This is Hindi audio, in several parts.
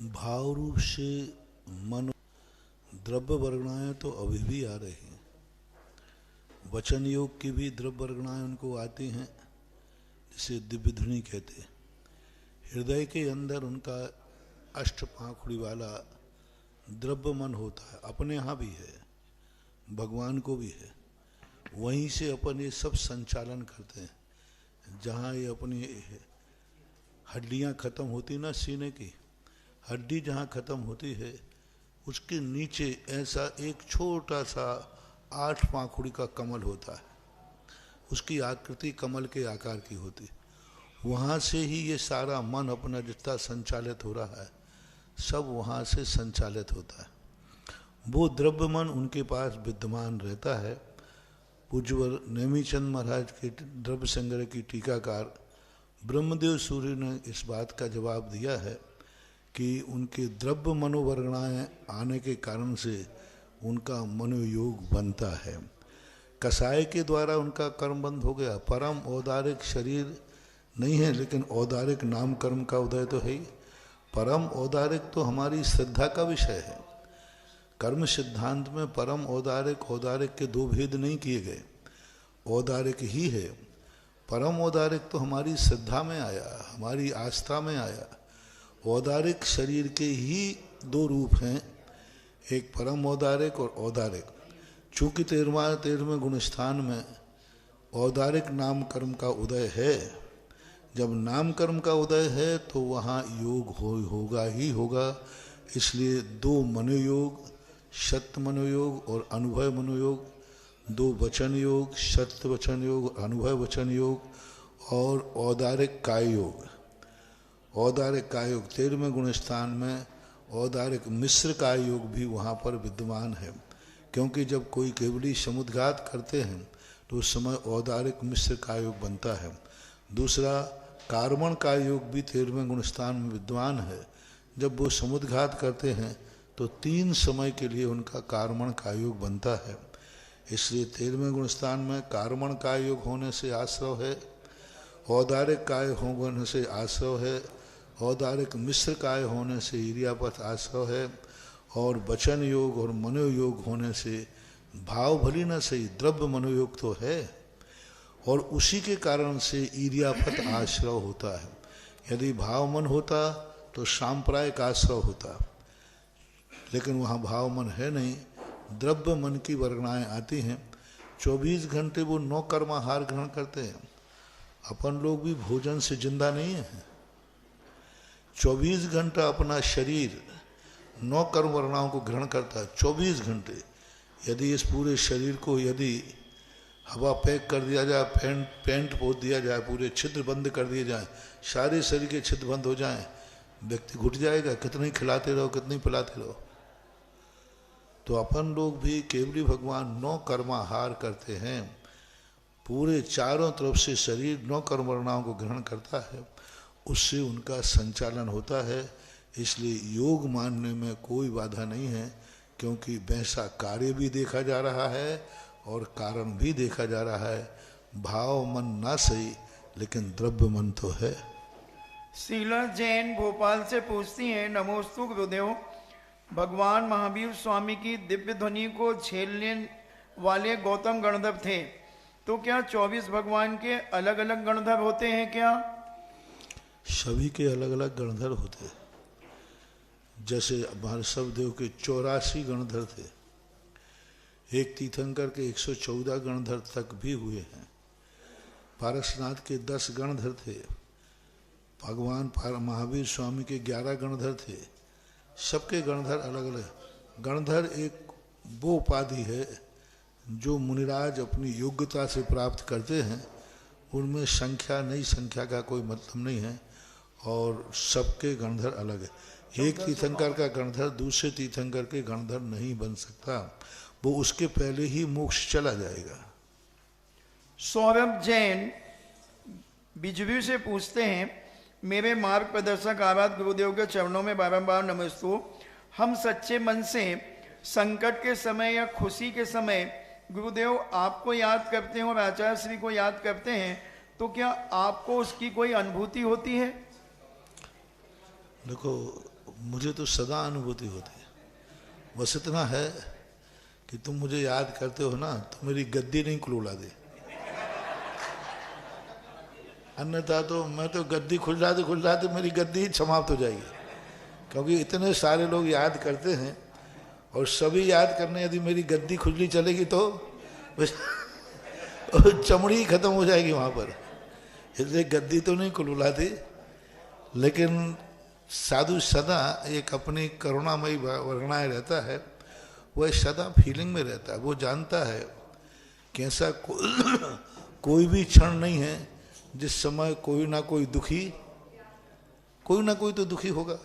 भाव रूप से मन द्रव्य वर्गणाएं तो अभी भी आ रही हैं। वचन योग की भी द्रव्य वर्गणाएं उनको आती हैं, जिसे दिव्य ध्वनि कहते हैं। हृदय के अंदर उनका अष्ट पाखुड़ी वाला द्रव्य मन होता है, अपने यहाँ भी है, भगवान को भी है। वहीं से अपन ये सब संचालन करते हैं। जहाँ ये अपनी हड्डियाँ खत्म होती ना, सीने की हड्डी जहाँ खत्म होती है, उसके नीचे ऐसा एक छोटा सा 8 पाखुड़ी का कमल होता है। उसकी आकृति कमल के आकार की होती। वहाँ से ही ये सारा मन अपना जितना संचालित हो रहा है, सब वहाँ से संचालित होता है। वो द्रव्य मन उनके पास विद्यमान रहता है। पूज्यवर नेमीचंद महाराज के द्रव्य संग्रह की टीकाकार ब्रह्मदेव सूर्य ने इस बात का जवाब दिया है कि उनके द्रव्य मनोवर्गणाएं आने के कारण से उनका मनोयोग बनता है। कसाय के द्वारा उनका कर्म बंद हो गया। परम औदारिक शरीर नहीं है, लेकिन औदारिक नाम कर्म का उदय तो है ही। परम औदारिक तो हमारी श्रद्धा का विषय है। कर्म सिद्धांत में परम औदारिक औदारिक के दो भेद नहीं किए गए, औदारिक ही है। परम औदारिक तो हमारी श्रद्धा में आया, हमारी आस्था में आया। औदारिक शरीर के ही दो रूप हैं, एक परम औदारिक और औदारिक। चूँकि 13वें गुणस्थान में औदारिक नाम कर्म का उदय है, जब नाम कर्म का उदय है तो वहाँ योग होगा ही होगा। इसलिए दो मनोयोग, सत्य मनोयोग और अनुभव मनोयोग, दो वचन योग, सत्य वचन योग, अनुभव वचन योग और औदारिक काय योग। औदारिक काय योग 13वें गुणस्थान में औदारिक मिश्र काय योग भी वहाँ पर विद्यमान है। क्योंकि जब कोई केवली समुद्घात करते हैं तो उस समय औदारिक मिश्र काय योग बनता है। दूसरा कार्मण काय योग भी 13वें गुणस्थान में विद्यमान है। जब वो समुद्घात करते हैं तो 3 समय के लिए उनका कार्मण काय योग बनता है। इसलिए 13वें गुणस्थान में कार्मण काय योग होने से आश्रव है, औदारिक काय होने से आश्रव है, औदारिक मिश्र काय होने से इरियापथ आश्रव है, और वचन योग और मनोयोग होने से भाव भली न सही द्रव्य मनोयोग तो है, और उसी के कारण से इरियापथ आश्रव होता है। यदि भाव मन होता तो सांप्रायिक आश्रव होता, लेकिन वहाँ भाव मन है नहीं, द्रव्य मन की वर्गणाएं आती हैं। 24 घंटे वो 9 कर्माहार ग्रहण करते हैं। अपन लोग भी भोजन से जिंदा नहीं है। 24 घंटा अपना शरीर 9 कर्म वर्गणाओं को ग्रहण करता है। 24 घंटे। यदि इस पूरे शरीर को यदि हवा पैक कर दिया जाए, पेंट पोत दिया जाए, पूरे छिद्र बंद कर दिए जाए, सारे शरीर के छिद्र बंद हो जाएं, व्यक्ति घुट जाएगा। कितने खिलाते रहो, कितने पिलाते रहो। तो अपन लोग भी केवली भगवान 9 कर्माहार करते हैं। पूरे चारों तरफ से शरीर 9 कर्म वर्गणाओं को ग्रहण करता है, उससे उनका संचालन होता है। इसलिए योग मानने में कोई बाधा नहीं है, क्योंकि वैसा कार्य भी देखा जा रहा है और कारण भी देखा जा रहा है। भाव मन ना सही, लेकिन द्रव्य मन तो है। शीला जैन भोपाल से पूछती हैं, नमोस्तु गुरुदेव, भगवान महावीर स्वामी की दिव्य ध्वनि को झेलने वाले गौतम गणधर थे, तो क्या 24 भगवान के अलग अलग गणधर होते हैं क्या? सभी के अलग अलग गणधर होते हैं। जैसे भार्गव देव के 84 गणधर थे, एक तीर्थंकर के 114 गणधर तक भी हुए हैं। पारसनाथ के 10 गणधर थे। भगवान महावीर स्वामी के 11 गणधर थे। सबके गणधर अलग अलग। गणधर एक वो उपाधि है जो मुनिराज अपनी योग्यता से प्राप्त करते हैं। उनमें संख्या नई संख्या का कोई मतलब नहीं है, और सबके गणधर अलग है। एक तीर्थंकर का गणधर दूसरे तीर्थंकर के गणधर नहीं बन सकता, वो उसके पहले ही मोक्ष चला जाएगा। सौरभ जैन बिजवी से पूछते हैं, मेरे मार्ग प्रदर्शक आराध गुरुदेव के चरणों में बारंबार नमस्तु। हम सच्चे मन से संकट के समय या खुशी के समय गुरुदेव आपको याद करते हैं और आचार्य श्री को याद करते हैं, तो क्या आपको उसकी कोई अनुभूति होती है? देखो, मुझे तो सदा अनुभूति होती है। बस इतना है कि तुम मुझे याद करते हो ना, तो मेरी गद्दी नहीं खुलवा दे, अन्यथा तो मैं तो गद्दी खुलजाते मेरी गद्दी ही समाप्त हो जाएगी। क्योंकि इतने सारे लोग याद करते हैं और सभी याद करने यदि मेरी गद्दी खुजली चलेगी तो चमड़ी ही खत्म हो जाएगी वहाँ पर। इसलिए गद्दी तो नहीं खुलवाती, लेकिन साधु सदा एक अपनी करुणामयी वर्णाए रहता है। वह सदा फीलिंग में रहता है। वो जानता है कि ऐसा कोई भी क्षण नहीं है जिस समय कोई ना कोई तो दुखी होगा।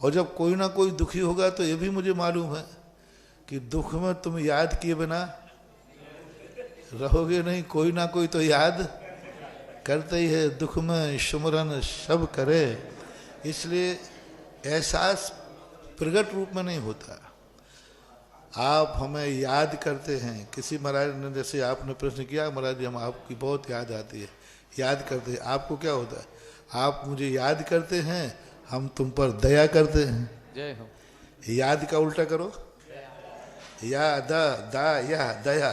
और जब कोई ना कोई दुखी होगा तो ये भी मुझे मालूम है कि दुख में तुम याद किए बिना रहोगे नहीं, कोई ना कोई तो याद करते ही है। दुख में सुमरन सब करे, इसलिए एहसास प्रगट रूप में नहीं होता। आप हमें याद करते हैं। किसी महाराज ने, जैसे आपने प्रश्न किया, महाराज जी हम आपकी बहुत याद आती है, याद करते हैं। आपको क्या होता है? आप मुझे याद करते हैं, हम तुम पर दया करते हैं। जय हो। याद का उल्टा करो, या दा या दया।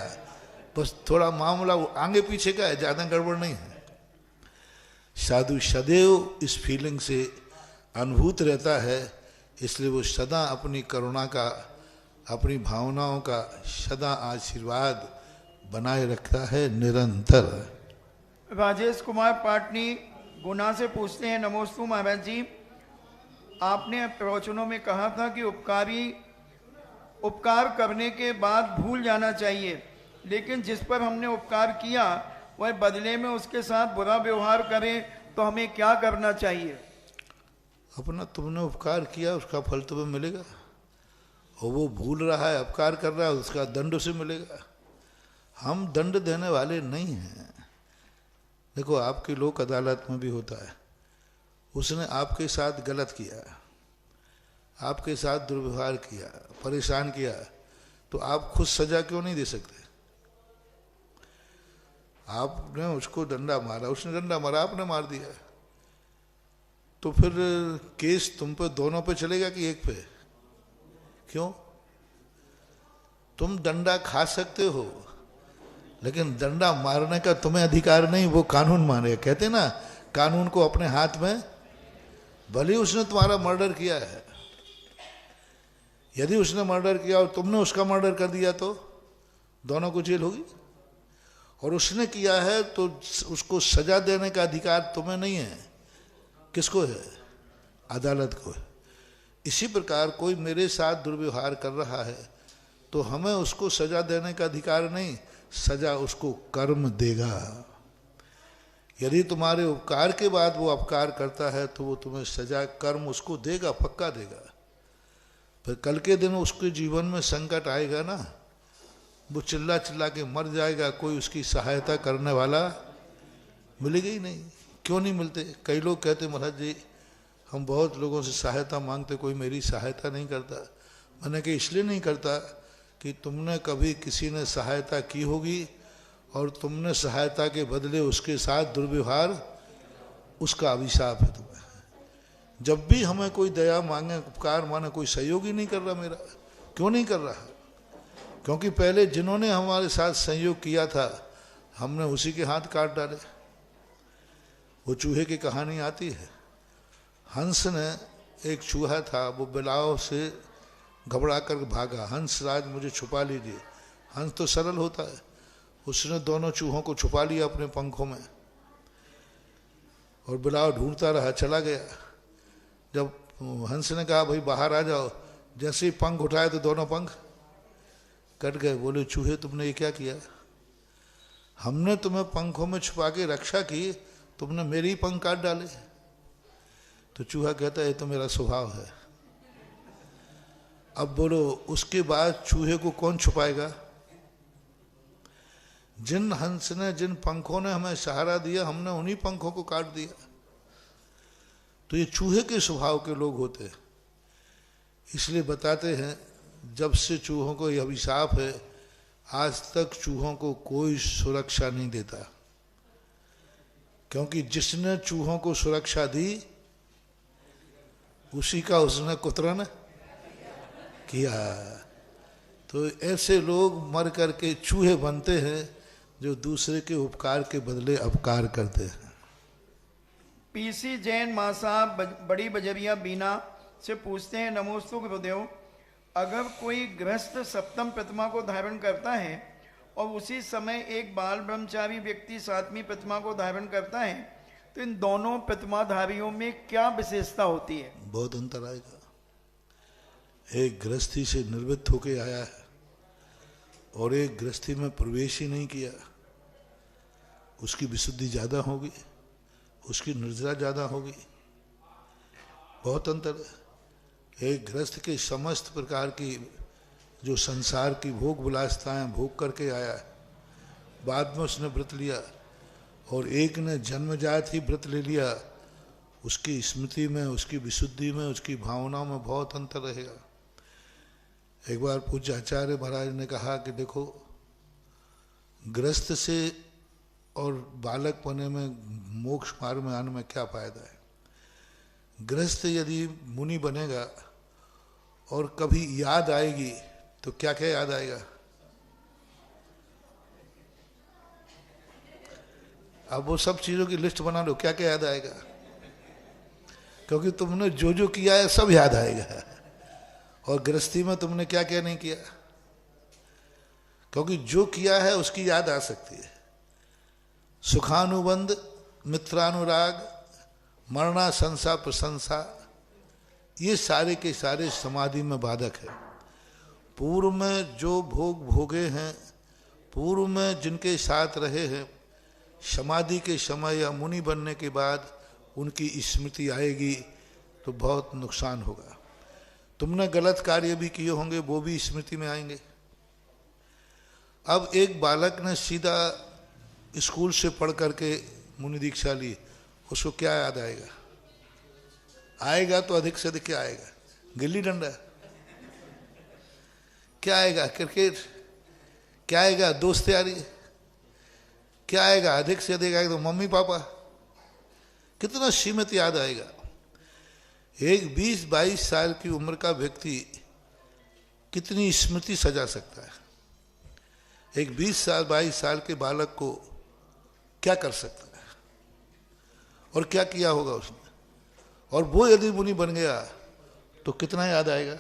बस थोड़ा मामला आगे पीछे का है, ज्यादा गड़बड़ नहीं है। साधु सदैव इस फीलिंग से अनुभूत रहता है, इसलिए वो सदा अपनी करुणा का, अपनी भावनाओं का सदा आशीर्वाद बनाए रखता है निरंतर। राजेश कुमार पाटनी गुना से पूछते हैं, नमोस्तु महाराज जी, आपने प्रवचनों में कहा था कि उपकार करने के बाद भूल जाना चाहिए, लेकिन जिस पर हमने उपकार किया वह बदले में उसके साथ बुरा व्यवहार करे तो हमें क्या करना चाहिए? अपना तुमने उपकार किया उसका फल तुम्हें मिलेगा, और वो भूल रहा है, उपकार कर रहा है, उसका दंड उसे मिलेगा। हम दंड देने वाले नहीं हैं। देखो आपकी लोक अदालत में भी होता है, उसने आपके साथ गलत किया, आपके साथ दुर्व्यवहार किया, परेशान किया, तो आप खुद सजा क्यों नहीं दे सकते? आपने उसको डंडा मारा, उसने डंडा मारा, आपने मार दिया, तो फिर केस तुम पे, दोनों पे चलेगा कि एक पे? क्यों? तुम डंडा खा सकते हो, लेकिन डंडा मारने का तुम्हें अधिकार नहीं, वो कानून मानेगा। कहते ना, कानून को अपने हाथ में, भले उसने तुम्हारा मर्डर किया है, यदि उसने मर्डर किया और तुमने उसका मर्डर कर दिया तो दोनों को जेल होगी। और उसने किया है तो उसको सजा देने का अधिकार तुम्हें नहीं है, किसको है? अदालत को है। इसी प्रकार कोई मेरे साथ दुर्व्यवहार कर रहा है तो हमें उसको सजा देने का अधिकार नहीं, सजा उसको कर्म देगा। यदि तुम्हारे उपकार के बाद वो अपकार करता है तो वो तुम्हें सजा कर्म उसको देगा, पक्का देगा। फिर कल के दिन उसके जीवन में संकट आएगा ना, वो चिल्ला चिल्ला के मर जाएगा, कोई उसकी सहायता करने वाला मिलेगा ही नहीं। क्यों नहीं मिलते? कई लोग कहते महाराज जी हम बहुत लोगों से सहायता मांगते, कोई मेरी सहायता नहीं करता। मैंने कहा इसलिए नहीं करता कि तुमने कभी किसी ने सहायता की होगी और तुमने सहायता के बदले उसके साथ दुर्व्यवहार, उसका अभिशाप है तुम्हें। जब भी हमें कोई दया मांगे, उपकार मांगे, कोई सहयोग ही नहीं कर रहा मेरा। क्यों नहीं कर रहा? क्योंकि पहले जिन्होंने हमारे साथ सहयोग किया था हमने उसी के हाथ काट डाले। वो चूहे की कहानी आती है, हंस ने, एक चूहा था, वो बिलाव से घबरा कर भागा, हंस राज मुझे छुपा लीजिए। हंस तो सरल होता है, उसने दोनों चूहों को छुपा लिया अपने पंखों में और बिलाव ढूंढता रहा, चला गया। जब हंस ने कहा भाई बाहर आ जाओ, जैसे ही पंख उठाए तो दोनों पंख कट गए। बोले चूहे तुमने ये क्या किया? हमने तुम्हें पंखों में छुपा के रक्षा की, तुमने मेरे ही पंख काट डाले। तो चूहा कहता है ये तो मेरा स्वभाव है। अब बोलो उसके बाद चूहे को कौन छुपाएगा? जिन हंस ने, जिन पंखों ने हमें सहारा दिया, हमने उन्हीं पंखों को काट दिया। तो ये चूहे के स्वभाव के लोग होते हैं। इसलिए बताते हैं जब से चूहों को यह अभिशाप है, आज तक चूहों को कोई सुरक्षा नहीं देता, क्योंकि जिसने चूहों को सुरक्षा दी उसी का उसने कुतरन किया। तो ऐसे लोग मर करके चूहे बनते हैं जो दूसरे के उपकार के बदले अपकार करते हैं। पीसी जैन माँ साहब बड़ी बजरिया बीना से पूछते हैं, नमोस्तु गुरुदेव, अगर कोई गृहस्थ सप्तम प्रतिमा को धारण करता है और उसी समय एक बाल ब्रह्मचारी व्यक्ति सातवीं प्रतिमा को धारण करता है, तो इन दोनों प्रतिमाधारियों में क्या विशेषता होती है? बहुत अंतर आएगा। एक गृहस्थी से निर्वृत्त होके आया है और एक गृहस्थी में प्रवेश ही नहीं किया, उसकी विशुद्धि ज्यादा होगी, उसकी निर्जरा ज्यादा होगी। बहुत अंतर है। एक गृहस्थ के समस्त प्रकार की जो संसार की भोग विलासताएं भोग करके आया है, बाद में उसने व्रत लिया, और एक ने जन्मजात ही व्रत ले लिया, उसकी स्मृति में, उसकी विशुद्धि में, उसकी भावनाओं में बहुत अंतर रहेगा। एक बार पूज्य आचार्य महाराज ने कहा कि देखो, गृहस्थ से और बालक पने में मोक्ष मार्ग में आने में क्या फायदा है। गृहस्थ यदि मुनि बनेगा और कभी याद आएगी तो क्या क्या याद आएगा? अब वो सब चीजों की लिस्ट बना लो, क्या क्या याद आएगा, क्योंकि तुमने जो जो किया है सब याद आएगा। और गृहस्थी में तुमने क्या क्या नहीं किया, क्योंकि जो किया है उसकी याद आ सकती है। सुखानुबंध, मित्रानुराग, मरना संसा प्रशंसा, ये सारे के सारे समाधि में बाधक है। पूर्व में जो भोग भोगे हैं, पूर्व में जिनके साथ रहे हैं, समाधि के समय या मुनि बनने के बाद उनकी स्मृति आएगी तो बहुत नुकसान होगा। तुमने गलत कार्य भी किए होंगे, वो भी स्मृति में आएंगे। अब एक बालक ने सीधा स्कूल से पढ़ करके मुनि दीक्षा ली, उसको क्या याद आएगा? आएगा तो अधिक से अधिक क्या आएगा? गिल्ली डंडा। क्या आएगा? क्रिकेट। क्या आएगा? दोस्त यारी। क्या आएगा? अधिक से अधिक आएगा तो मम्मी पापा। कितना सीमित याद आएगा। एक 20-22 साल की उम्र का व्यक्ति कितनी स्मृति सजा सकता है? एक 22 साल के बालक को क्या कर सकता है और क्या किया होगा उसने? और वो यदि मुनि बन गया तो कितना याद आएगा?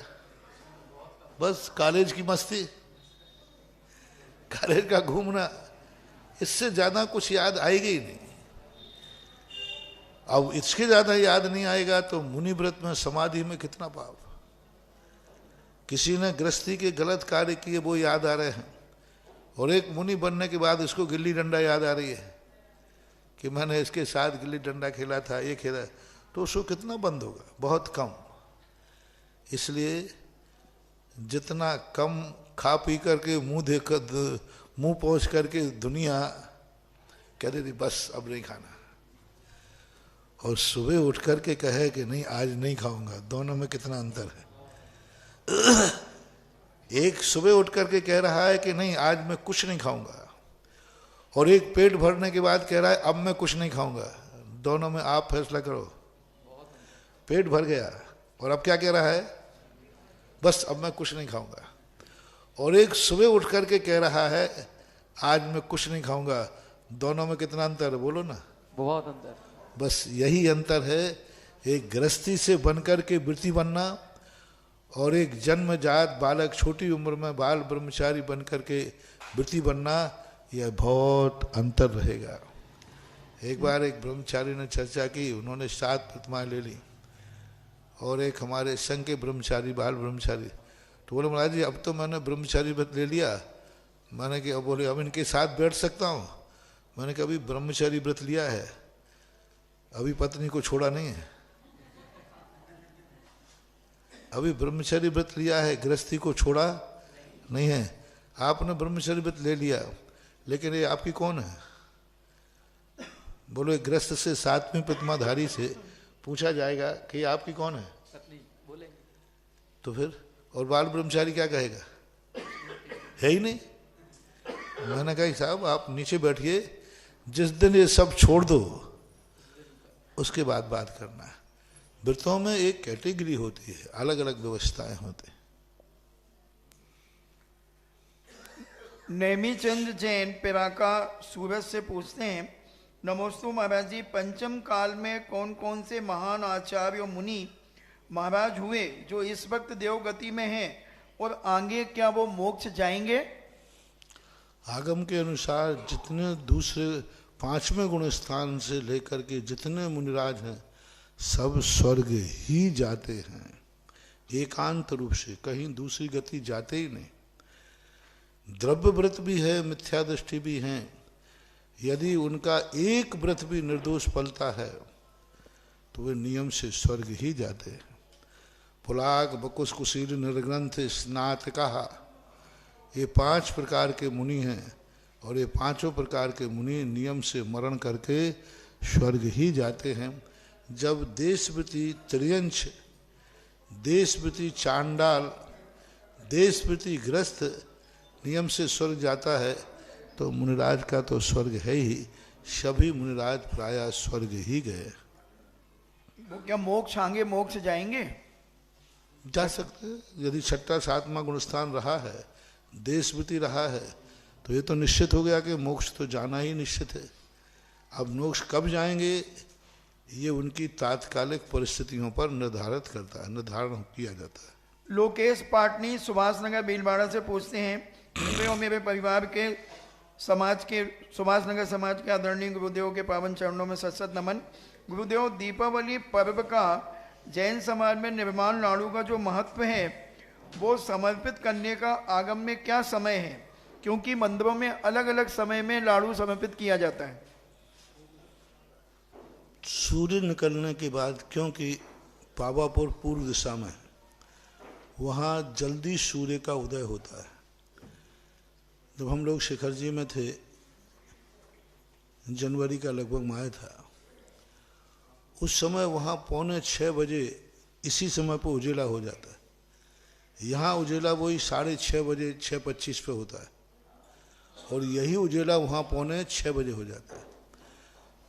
बस कॉलेज की मस्ती, कॉलेज का घूमना, इससे ज्यादा कुछ याद आएगी ही नहीं। अब इसके ज्यादा याद नहीं आएगा तो मुनि व्रत में, समाधि में कितना पाप। किसी ने गृहस्थी के गलत कार्य किए वो याद आ रहे हैं, और एक मुनि बनने के बाद उसको गिल्ली डंडा याद आ रही है कि मैंने इसके साथ गिल्ली डंडा खेला था, ये खेला, तो उसको कितना बंद होगा? बहुत कम। इसलिए जितना कम खा पी करके मुंह पहुंच करके दुनिया कह देती बस अब नहीं खाना, और सुबह उठ करके कहे कि नहीं आज नहीं खाऊंगा, दोनों में कितना अंतर है। एक सुबह उठ करके कह रहा है कि नहीं आज मैं कुछ नहीं खाऊंगा, और एक पेट भरने के बाद कह रहा है अब मैं कुछ नहीं खाऊंगा। दोनों में आप फैसला करो। पेट भर गया और अब क्या कह रहा है? बस अब मैं कुछ नहीं खाऊंगा। और एक सुबह उठ करके कह रहा है आज मैं कुछ नहीं खाऊंगा। दोनों में कितना अंतर है? बोलो ना। बहुत अंतर। बस यही अंतर है, एक गृहस्थी से बनकर के वृत्ति बनना और एक जन्मजात बालक छोटी उम्र में बाल ब्रह्मचारी बनकर के वृत्ति बनना, यह बहुत अंतर रहेगा। एक बार एक ब्रह्मचारी ने चर्चा की, उन्होंने 7 प्रतिमाएं ले ली, और एक हमारे संघ के ब्रह्मचारी, बाल ब्रह्मचारी, तो बोले महाराज जी अब तो मैंने ब्रह्मचारी व्रत ले लिया। मैंने कि अब बोले अब इनके साथ बैठ सकता हूँ? मैंने कहा अभी ब्रह्मचारी व्रत लिया है, अभी पत्नी को छोड़ा नहीं है, अभी ब्रह्मचारी व्रत लिया है, गृहस्थी को छोड़ा नहीं है। आपने ब्रह्मचारी व्रत ले लिया, लेकिन ये आपकी कौन है? बोलो गृहस्थ से 7वीं प्रतिमाधारी से पूछा जाएगा कि आपकी कौन है? बोलेंगे तो फिर और बाल ब्रह्मचारी क्या कहेगा? है ही नहीं। मैंने कहा साहब आप नीचे बैठिए, जिस दिन ये सब छोड़ दो उसके बाद बात करना है। व्रतों में एक कैटेगरी होती है, अलग अलग व्यवस्थाएं होती हैं। नेमीचंद जैन पिराका सूरत से पूछते हैं, नमोस्तु महाराज जी, पंचम काल में कौन कौन से महान आचार्य और मुनि महाराज हुए जो इस वक्त देवगति में हैं, और आगे क्या वो मोक्ष जाएंगे? आगम के अनुसार जितने दूसरे 5वें गुण स्थान से लेकर के जितने मुनिराज हैं सब स्वर्ग ही जाते हैं, एकांत रूप से, कहीं दूसरी गति जाते ही नहीं। द्रव्य व्रत भी है, मिथ्या दृष्टि भी है, यदि उनका एक व्रत भी निर्दोष फलता है तो वे नियम से स्वर्ग ही जाते हैं। पुलाक, बकुस, कुशील, निर्ग्रंथ, स्नात कहा, ये 5 प्रकार के मुनि हैं और ये 5 प्रकार के मुनि नियम से मरण करके स्वर्ग ही जाते हैं। जब देशवृति त्रियंश, देशवृति चांडाल, देशवृति ग्रस्त नियम से स्वर्ग जाता है तो मुनिराज का तो स्वर्ग है ही, सभी मुनिराज प्रायः स्वर्ग ही गए। वो क्या मोक्ष, आगे मोक्ष जाएंगे? जा सकते हैं, यदि 6वां 7वां गुणस्थान रहा है, देशवृति रहा है, तो ये तो निश्चित हो गया कि मोक्ष तो जाना ही निश्चित है। अब मोक्ष कब जाएंगे ये उनकी तात्कालिक परिस्थितियों पर निर्धारण किया जाता है। लोकेश पाटनी सुभाष नगर भीलवाड़ा से पूछते हैं, मेरे और मेरे परिवार के समाज के, सुभाष नगर समाज के आदरणीय गुरुदेव के पावन चरणों में सत नमन। गुरुदेव, दीपावली पर्व का जैन समाज में निर्माण लाड़ू का जो महत्व है वो समर्पित करने का आगम में क्या समय है? क्योंकि मंदिरों में अलग अलग समय में लाड़ू समर्पित किया जाता है। सूर्य निकलने के बाद, क्योंकि पावापुर पूर्व दिशा में है, वहाँ जल्दी सूर्य का उदय होता है। जब हम लोग शिखर जी में थे, जनवरी का लगभग माह था, उस समय वहाँ 5:45 बजे इसी समय पर उजेला हो जाता है। यहाँ उजेला वही 6:30 बजे 6:25 पे होता है और यही उजेला वहाँ 5:45 बजे हो जाता है।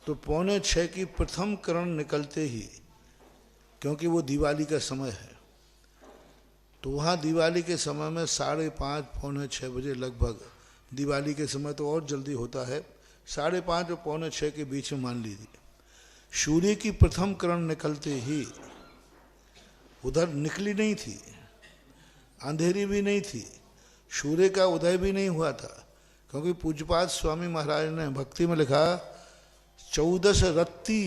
तो 5:45 की प्रथम किरण निकलते ही, क्योंकि वो दिवाली का समय है, तो वहाँ दिवाली के समय में 5:30 5:45 बजे लगभग, दिवाली के समय तो और जल्दी होता है, 5:30 और 5:45 के बीच में मान लीजिए, सूर्य की प्रथम किरण निकलते ही, उधर निकली नहीं थी, अंधेरी भी नहीं थी, सूर्य का उदय भी नहीं हुआ था, क्योंकि पूज्यपाद स्वामी महाराज ने भक्ति में लिखा 14 रत्ती,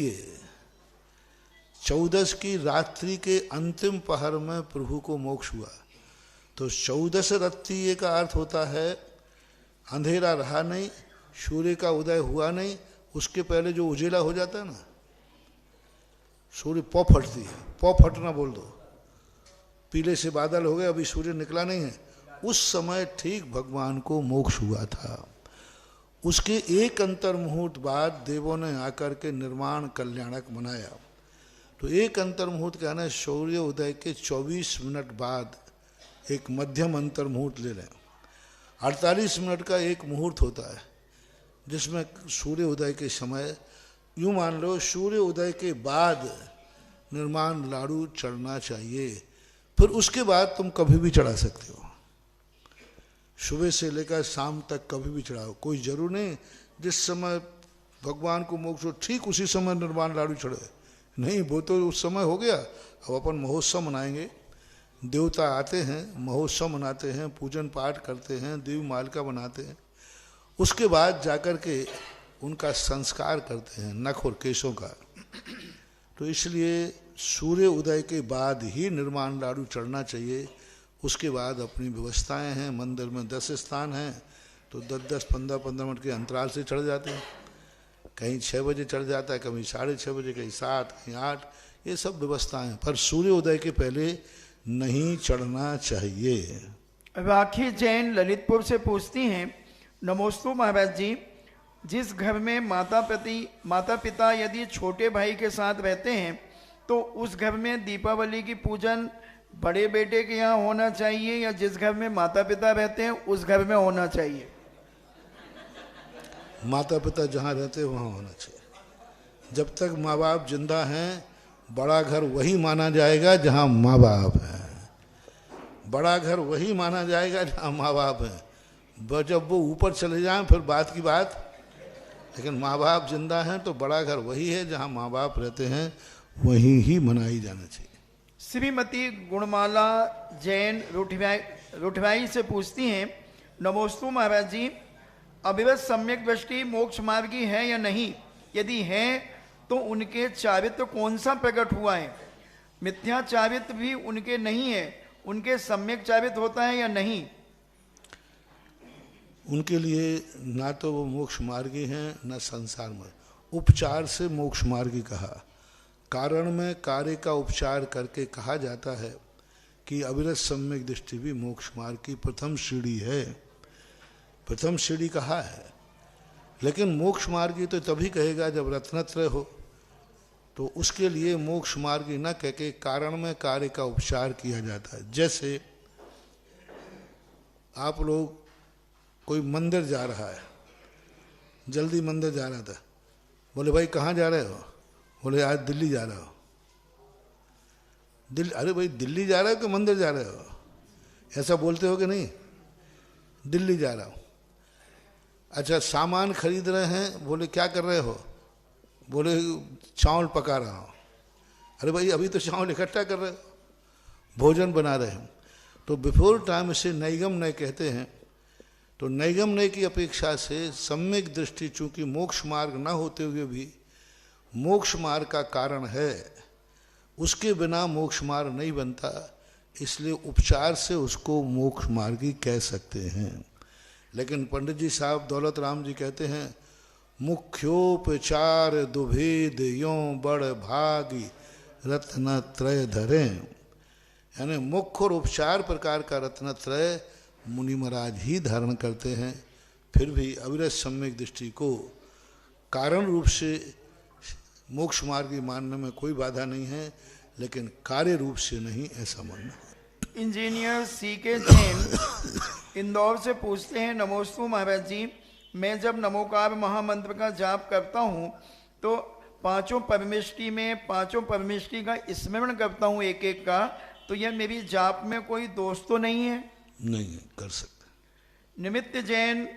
14 की रात्रि के अंतिम पहर में प्रभु को मोक्ष हुआ। तो 14 रत्ती का अर्थ होता है अंधेरा रहा नहीं, सूर्य का उदय हुआ नहीं, उसके पहले जो उजेला हो जाता है ना, सूर्य पौ फटती है, पौ फटना बोल दो, पीले से बादल हो गए, अभी सूर्य निकला नहीं है, उस समय ठीक भगवान को मोक्ष हुआ था। उसके एक अंतर मुहूर्त बाद देवों ने आकर के निर्माण कल्याणक मनाया। तो एक अंतर मुहूर्त कहना है सूर्य उदय के 24 मिनट बाद एक मध्यम अंतर मुहूर्त ले लें। 48 मिनट का एक मुहूर्त होता है जिसमें सूर्य उदय के समय, यूँ मान लो सूर्य उदय के बाद निर्माण लाड़ू चढ़ना चाहिए, फिर उसके बाद तुम कभी भी चढ़ा सकते हो, सुबह से लेकर शाम तक कभी भी चढ़ाओ, कोई जरूर नहीं जिस समय भगवान को मोक्ष हो ठीक उसी समय निर्माण लाड़ू चढ़े, नहीं वो तो उस समय हो गया। अब अपन महोत्सव मनाएंगे, देवता आते हैं, महोत्सव मनाते हैं, पूजन पाठ करते हैं, देवी मालिका बनाते हैं, उसके बाद जाकर के उनका संस्कार करते हैं नख और केशों का। तो इसलिए सूर्य उदय के बाद ही निर्माण लाड़ू चढ़ना चाहिए। उसके बाद अपनी व्यवस्थाएं हैं, मंदिर में 10 स्थान हैं तो 10-10 15-15 मिनट के अंतराल से चढ़ जाते हैं, कहीं 6 बजे चढ़ जाता है, कभी 6:30 बजे, कहीं 7, कहीं 8, ये सब व्यवस्थाएं हैं, पर सूर्य उदय के पहले नहीं चढ़ना चाहिए। राखी जैन ललितपुर से पूछती हैं, नमोस्तु महाराज जी, जिस घर में माता पिता यदि छोटे भाई के साथ रहते हैं तो उस घर में दीपावली की पूजन बड़े बेटे के यहाँ होना चाहिए या जिस घर में माता पिता रहते हैं उस घर में होना चाहिए? माता पिता जहाँ रहते हैं वहाँ होना चाहिए। जब तक माँ बाप जिंदा हैं बड़ा घर वही माना जाएगा जहां माँ बाप है। बड़ा घर वही माना जाएगा जहां माँ बाप है। जब वो ऊपर चले जाएं फिर बात की बात, लेकिन माँ बाप जिंदा हैं तो बड़ा घर वही है जहां माँ बाप रहते हैं, वहीं ही मनाई जाना चाहिए। श्रीमती गुणमाला जैन रुठवाई से पूछती हैं, नमोस्तु महाराज जी, अविवत सम्यक दृष्टि मोक्ष मार्गी है या नहीं? यदि है तो उनके चारित्र कौन सा प्रकट हुआ है? मिथ्या चारित्र भी उनके नहीं है, उनके सम्यक चारित्र होता है या नहीं? उनके लिए ना तो वो मोक्ष मार्गी हैं न संसार में। उपचार से मोक्ष मार्गी कहा। कारण में कार्य का उपचार करके कहा जाता है कि अविरत सम्यक दृष्टि भी मोक्ष मार्ग की प्रथम सीढ़ी है। प्रथम सीढ़ी कहा है, लेकिन मोक्ष मार्गी तो तभी कहेगा जब रत्नत्रय हो। तो उसके लिए मोक्ष मार्गी न कह के कारण में कार्य का उपचार किया जाता है। जैसे आप लोग कोई मंदिर जा रहा है, जल्दी मंदिर जा रहा था, बोले भाई कहाँ जा रहे हो? बोले आज दिल्ली जा रहा हो। दिल्ली? अरे भाई दिल्ली जा रहे हो कि मंदिर जा रहे हो? ऐसा बोलते हो कि नहीं? दिल्ली जा रहा हूँ। अच्छा सामान खरीद रहे हैं, बोले क्या कर रहे हो? बोले चावल पका रहा हूँ। अरे भाई अभी तो चावल इकट्ठा कर रहे हो, भोजन बना रहे हैं। तो बिफोर टाइम इसे नैगम नय कहते हैं। तो नैगम नय की अपेक्षा से सम्यक दृष्टि चूंकि मोक्ष मार्ग न होते हुए भी मोक्ष मार्ग का कारण है, उसके बिना मोक्ष मार्ग नहीं बनता, इसलिए उपचार से उसको मोक्ष मार्गी कह सकते हैं। लेकिन पंडित जी साहब दौलत राम जी कहते हैं, मुख्योपचार दुभेद यों बड़ भागी रत्नत्रय धरे। यानी मुख्य और उपचार प्रकार का रत्नत्रय मुनि महाराज ही धारण करते हैं। फिर भी अविरत सम्यक दृष्टि को कारण रूप से मोक्ष मार्गी मानने में कोई बाधा नहीं है, लेकिन कार्य रूप से नहीं, ऐसा मानना है। इंजीनियर सी के जैन इंदौर से पूछते हैं, नमोस्तु महाराज जी, मैं जब नमोकार महामंत्र का जाप करता हूँ तो पांचों परमेष्टि में पांचों परमेष्टि का स्मरण करता हूँ एक एक का, तो यह मेरी जाप में कोई दोष तो नहीं है? नहीं कर सकते। निमित्त जैन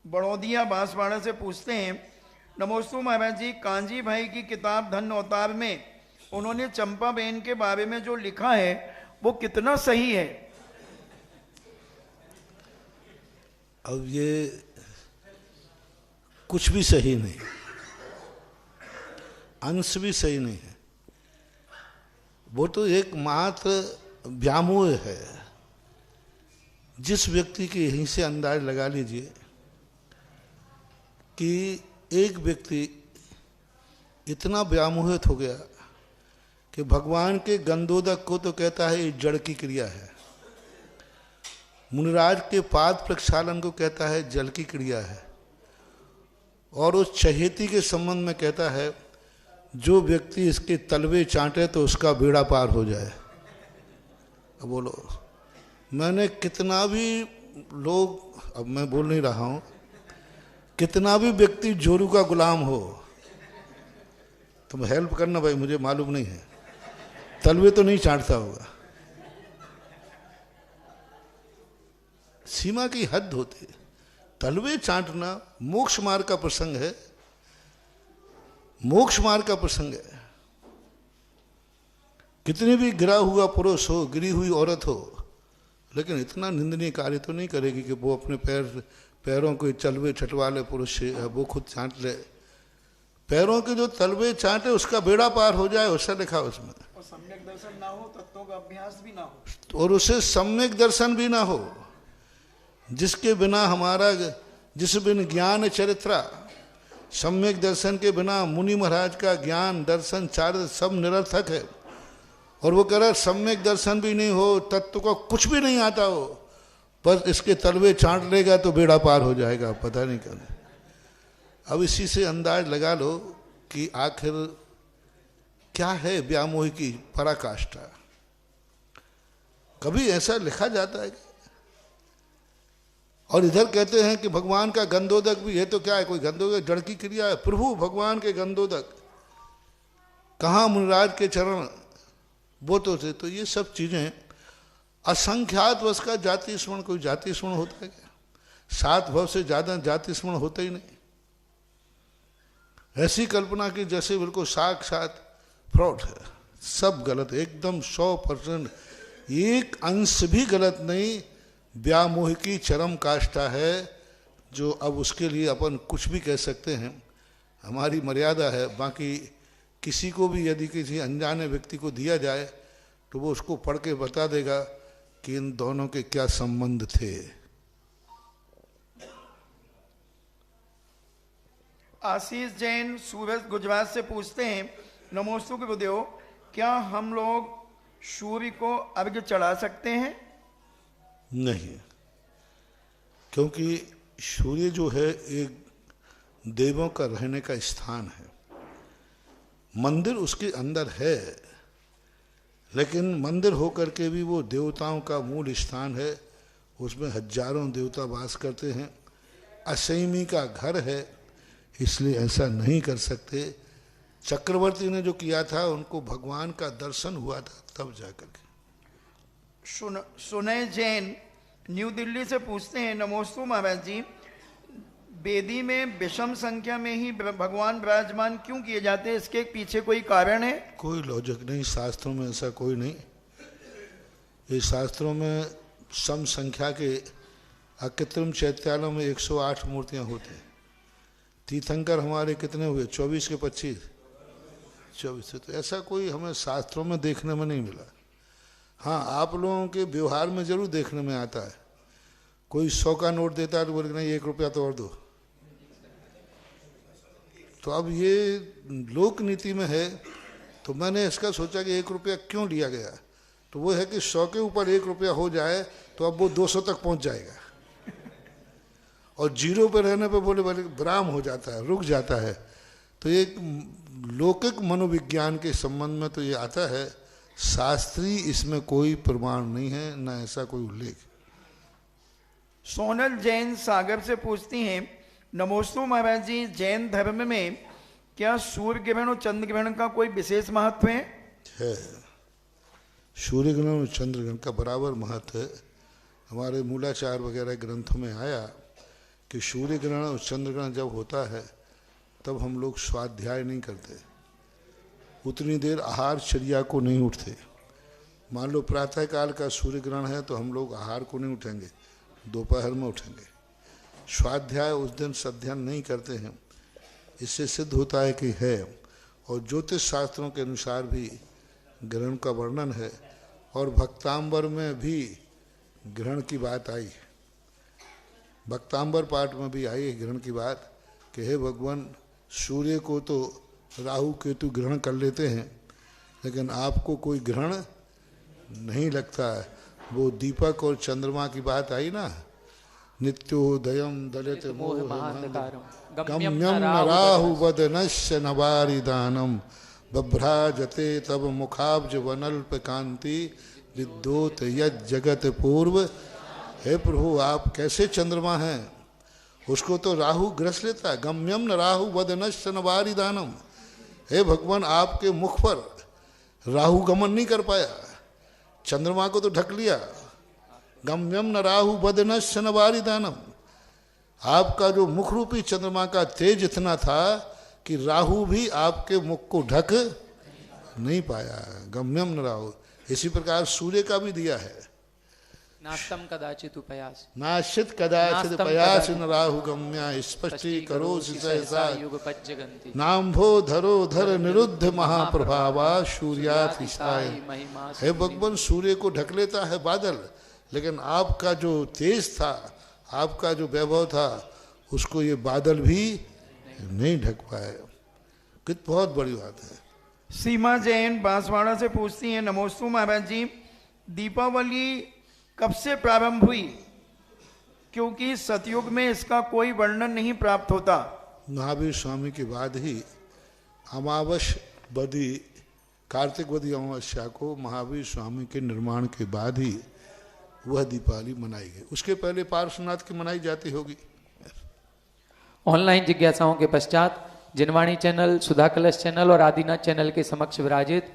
बड़ौदिया बांसवाड़ा से पूछते हैं, नमोस्तु महाराज जी, कांजी भाई की किताब धन अवतार में उन्होंने चंपा बहन के बारे में जो लिखा है वो कितना सही है? अब ये कुछ भी सही नहीं, अंश भी सही नहीं है। वो तो एक मात्र व्यामोह है। जिस व्यक्ति के यहीं से अंदाज लगा लीजिए कि एक व्यक्ति इतना व्यामोहित हो गया कि भगवान के गंधोदक को तो कहता है ये जड़ की क्रिया है, मुनिराज के पाद प्रक्षालन को कहता है जल की क्रिया है, और उस चहेती के संबंध में कहता है जो व्यक्ति इसके तलवे चाटे तो उसका बेड़ा पार हो जाए। अब बोलो, मैंने कितना भी लोग, अब मैं बोल नहीं रहा हूं, कितना भी व्यक्ति जोरू का गुलाम हो, तुम हेल्प करना भाई, मुझे मालूम नहीं है, तलवे तो नहीं चाटता होगा। सीमा की हद होती है। तलवे चाटना मोक्ष मार्ग का प्रसंग है, मोक्ष मार्ग का प्रसंग है। कितने भी गिरा हुआ पुरुष हो, गिरी हुई औरत हो, लेकिन इतना निंदनीय कार्य तो नहीं करेगी कि वो अपने पैरों के तलवे छटवा ले, पुरुष से वो खुद चाट ले। पैरों के जो तलवे चाटे उसका बेड़ा पार हो जाए, उससे लिखा उसमें। और सम्यक दर्शन ना हो, तत्वों का अभ्यास भी ना हो, और उसे सम्यक दर्शन भी ना हो, जिसके बिना हमारा, जिस बिन ज्ञान चरित्रा, सम्यक दर्शन के बिना मुनि महाराज का ज्ञान दर्शन चारित्र सब निरर्थक है। और वो कह रहा है सम्यक दर्शन भी नहीं हो, तत्व को कुछ भी नहीं आता हो, पर इसके तलवे चाट लेगा तो बेड़ा पार हो जाएगा, पता नहीं क्या। अब इसी से अंदाज लगा लो कि आखिर क्या है व्यामोह की पराकाष्ठा। कभी ऐसा लिखा जाता है? और इधर कहते हैं कि भगवान का गंधोदक भी है, तो क्या है, कोई गंधोदक जड़ की क्रिया है? प्रभु भगवान के गंधोदक, कहाँ मुनिराज के चरण, वो तो थे। तो ये सब चीजें असंख्यात वश का जाति स्मरण, कोई जाति स्मरण होता है क्या? 7 भव से ज्यादा जाति स्मरण होता ही नहीं। ऐसी कल्पना की जैसे बिल्कुल साक्षात फ्रॉड है, सब गलत, एकदम 100%, एक अंश भी गलत नहीं। व्यामोह की चरम काष्ठा है, जो अब उसके लिए अपन कुछ भी कह सकते हैं, हमारी मर्यादा है। बाकी किसी को भी यदि किसी अनजाने व्यक्ति को दिया जाए तो वो उसको पढ़ के बता देगा कि इन दोनों के क्या संबंध थे। आशीष जैन सूरज गुजरात से पूछते हैं, नमोस्तु गुरुदेव, क्या हम लोग सूर्य को अर्घ्य चढ़ा सकते हैं? नहीं, क्योंकि सूर्य जो है एक देवों का रहने का स्थान है, मंदिर उसके अंदर है, लेकिन मंदिर होकर के भी वो देवताओं का मूल स्थान है, उसमें हजारों देवता वास करते हैं, असैमी का घर है, इसलिए ऐसा नहीं कर सकते। चक्रवर्ती ने जो किया था, उनको भगवान का दर्शन हुआ था तब जाकर के। सुनय जैन न्यू दिल्ली से पूछते हैं, नमोस्तु महाराज जी, वेदी में विषम संख्या में ही भगवान विराजमान क्यों किए जाते हैं? इसके पीछे कोई कारण है? कोई लॉजिक नहीं, शास्त्रों में ऐसा कोई नहीं। ये शास्त्रों में सम संख्या के अकृत्रिम चैत्यालयों में 108 मूर्तियां होती हैं। तीर्थंकर हमारे कितने हुए? 24 के 25, 24 से। तो ऐसा कोई हमें शास्त्रों में देखने में नहीं मिला। हाँ, आप लोगों के व्यवहार में जरूर देखने में आता है। कोई 100 का नोट देता है तो बोले नहीं 1 रुपया तो और दो। तो अब ये लोक नीति में है, तो मैंने इसका सोचा कि 1 रुपया क्यों लिया गया, तो वो है कि 100 के ऊपर 1 रुपया हो जाए तो अब वो 200 तक पहुंच जाएगा, और 0 पे रहने पे बोले विराम हो जाता है, रुक जाता है। तो ये लौकिक मनोविज्ञान के संबंध में तो ये आता है, शास्त्रीय इसमें कोई प्रमाण नहीं है, ना ऐसा कोई उल्लेख। सोनल जैन सागर से पूछती हैं, नमोस्तु महाराज जी, जैन धर्म में क्या सूर्य ग्रहण और चंद्र ग्रहण का कोई विशेष महत्व है? सूर्य ग्रहण और चंद्र ग्रहण का बराबर महत्व है। हमारे मूलाचार वगैरह ग्रंथों में आया कि सूर्य ग्रहण और चंद्र ग्रहण जब होता है तब हम लोग स्वाध्याय नहीं करते, उतनी देर आहार चर्या को नहीं उठते। मान लो प्रातः काल का सूर्य ग्रहण है तो हम लोग आहार को नहीं उठेंगे, दोपहर में उठेंगे। स्वाध्याय उस दिन अध्ययन नहीं करते हैं। इससे सिद्ध होता है कि है, और ज्योतिष शास्त्रों के अनुसार भी ग्रहण का वर्णन है, और भक्तांबर में भी ग्रहण की बात आई है। भक्तांबर पाठ में भी आई है ग्रहण की बात कि हे भगवान, सूर्य को तो राहु केतु ग्रहण कर लेते हैं, लेकिन आपको कोई ग्रहण नहीं लगता है। वो दीपक और चंद्रमा की बात आई ना, नित्योदयम दलित मोह गम्यम न राहु वदनश्य नवारिदानम बभ्राजते तब मुखाब्ज वनल्प कांति विद्योत यद जगत पूर्व। हे प्रभु, आप कैसे चंद्रमा हैं, उसको तो राहु ग्रस लेता है। गम्यम न राहु वदनश्य नवारिदानम, हे भगवान, आपके मुख पर राहु गमन नहीं कर पाया, चंद्रमा को तो ढक लिया। गम्यम न राहु वदनश्य नवारिदानम, आपका जो मुख रूपी चंद्रमा का तेज इतना था कि राहु भी आपके मुख को ढक नहीं पाया। गम्यम न राहु। इसी प्रकार सूर्य का भी दिया है, नास्तम कदाचित उपयास, नाशित कदाचित पयास न राहु गम्या स्पष्टी करो सहसा युगपज्जगन्ति नाम्भो धरो धर निरुद्ध महाप्रभावा सूर्यातिशाय। हे भगवान, सूर्य को ढक लेता है बादल, लेकिन आपका जो तेज था, आपका जो वैभव था, उसको ये बादल भी नहीं ढक पाए। कित बहुत बड़ी बात है। सीमा जैन बांसवाड़ा से पूछती हैं, नमोस्तु महाराज जी, दीपावली कब से प्रारंभ हुई? क्योंकि सतयुग में इसका कोई वर्णन नहीं प्राप्त होता। महावीर स्वामी के बाद ही अमावस बदी, कार्तिक बदी अमावस्या को महावीर स्वामी के निर्माण के बाद ही वह दीपावली मनाई गई। उसके पहले पार्श्वनाथ की मनाई जाती होगी। ऑनलाइन जिज्ञासाओं के पश्चात जिनवाणी चैनल, सुधा कलश चैनल और आदिनाथ चैनल के समक्ष विराजित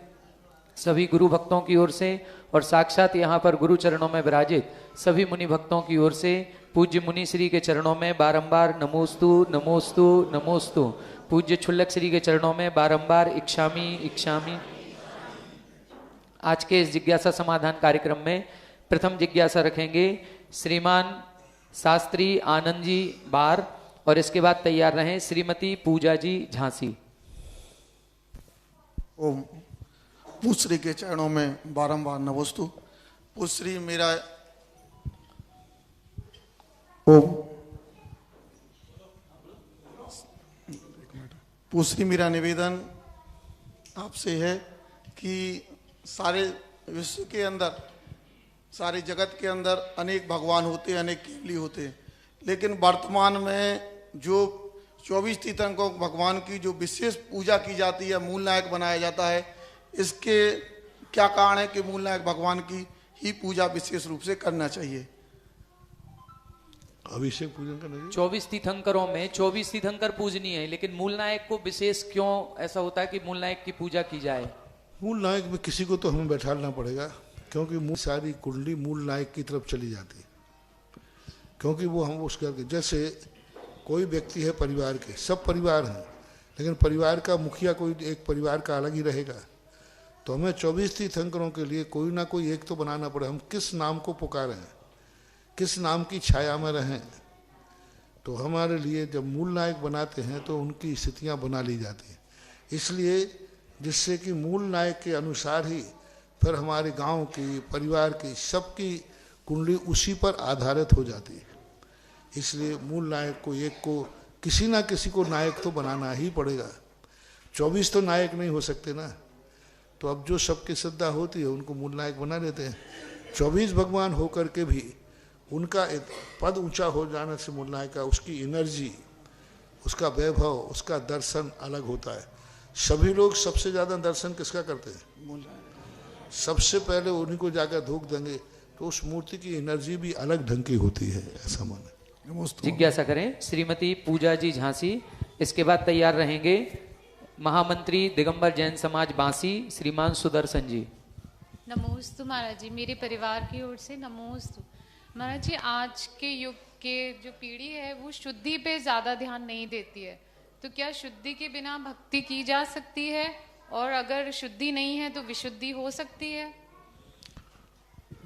सभी गुरु भक्तों की ओर से और साक्षात यहाँ पर गुरु चरणों में विराजित सभी मुनि भक्तों की ओर से पूज्य मुनि श्री के चरणों में बारंबार नमोस्तु नमोस्तु नमोस्तु। पूज्य क्षुल्लक श्री के चरणों में बारंबार इक्षामी इक्षामी। आज के इस जिज्ञासा समाधान कार्यक्रम में प्रथम जिज्ञासा रखेंगे श्रीमान शास्त्री आनंद जी बार और इसके बाद तैयार रहें श्रीमती पूजा जी झांसी। ओम। पूश्री के चरणों में बारंबार नमोस्तु। पूश्री मेरा ओम। पूश्री मेरा निवेदन आपसे है कि सारे विश्व के अंदर, सारे जगत के अंदर अनेक भगवान होते हैं, अनेक केवली होते हैं, लेकिन वर्तमान में जो 24 तीर्थंकरों भगवान की जो विशेष पूजा की जाती है, मूल नायक बनाया जाता है, इसके क्या कारण है कि मूल नायक भगवान की ही पूजा विशेष रूप से करना चाहिए? अभिषेक पूजन करना चाहिए। 24 तीर्थंकरों में 24 तीर्थंकर पूजनीय है, लेकिन मूल नायक को विशेष क्यों ऐसा होता है कि मूल नायक की पूजा की जाए? मूल नायक में किसी को तो हमें बैठाना पड़ेगा, क्योंकि मूल सारी कुंडली मूल नायक की तरफ चली जाती है, क्योंकि वो हम उस करके, जैसे कोई व्यक्ति है परिवार के, सब परिवार हैं, लेकिन परिवार का मुखिया कोई एक परिवार का अलग ही रहेगा, तो हमें 24 तीर्थंकरों के लिए कोई ना कोई एक तो बनाना पड़े। हम किस नाम को पुकारें, किस नाम की छाया में रहें, तो हमारे लिए जब मूल नायक बनाते हैं तो उनकी स्थितियाँ बना ली जाती हैं, इसलिए जिससे कि मूल नायक के अनुसार ही फिर हमारे गांव की, परिवार की, सबकी कुंडली उसी पर आधारित हो जाती है। इसलिए मूल नायक को एक को, किसी ना किसी को नायक तो बनाना ही पड़ेगा। 24 तो नायक नहीं हो सकते ना, तो अब जो सबकी श्रद्धा होती है उनको मूल नायक बना देते हैं। 24 भगवान होकर के भी उनका पद ऊंचा हो जाने से मूल नायक का, उसकी एनर्जी, उसका वैभव, उसका दर्शन अलग होता है। सभी लोग सबसे ज़्यादा दर्शन किसका करते हैं? सबसे पहले उन्हीं को जाकर धूप देंगे, तो उस मूर्ति की एनर्जी भी अलग ढंग की होती है, ऐसा माने। जिज्ञासा करें श्रीमती पूजा जी झांसी। इसके बाद तैयार रहेंगे महामंत्री दिगंबर जैन समाज बांसी श्रीमान सुदर्शन जी। नमोस्तु महाराज जी, मेरे परिवार की ओर से नमोस्तु। महाराज जी, आज के युग के जो पीढ़ी है वो शुद्धि पे ज्यादा ध्यान नहीं देती है, तो क्या शुद्धि के बिना भक्ति की जा सकती है? और अगर शुद्धि नहीं है तो विशुद्धि हो सकती है?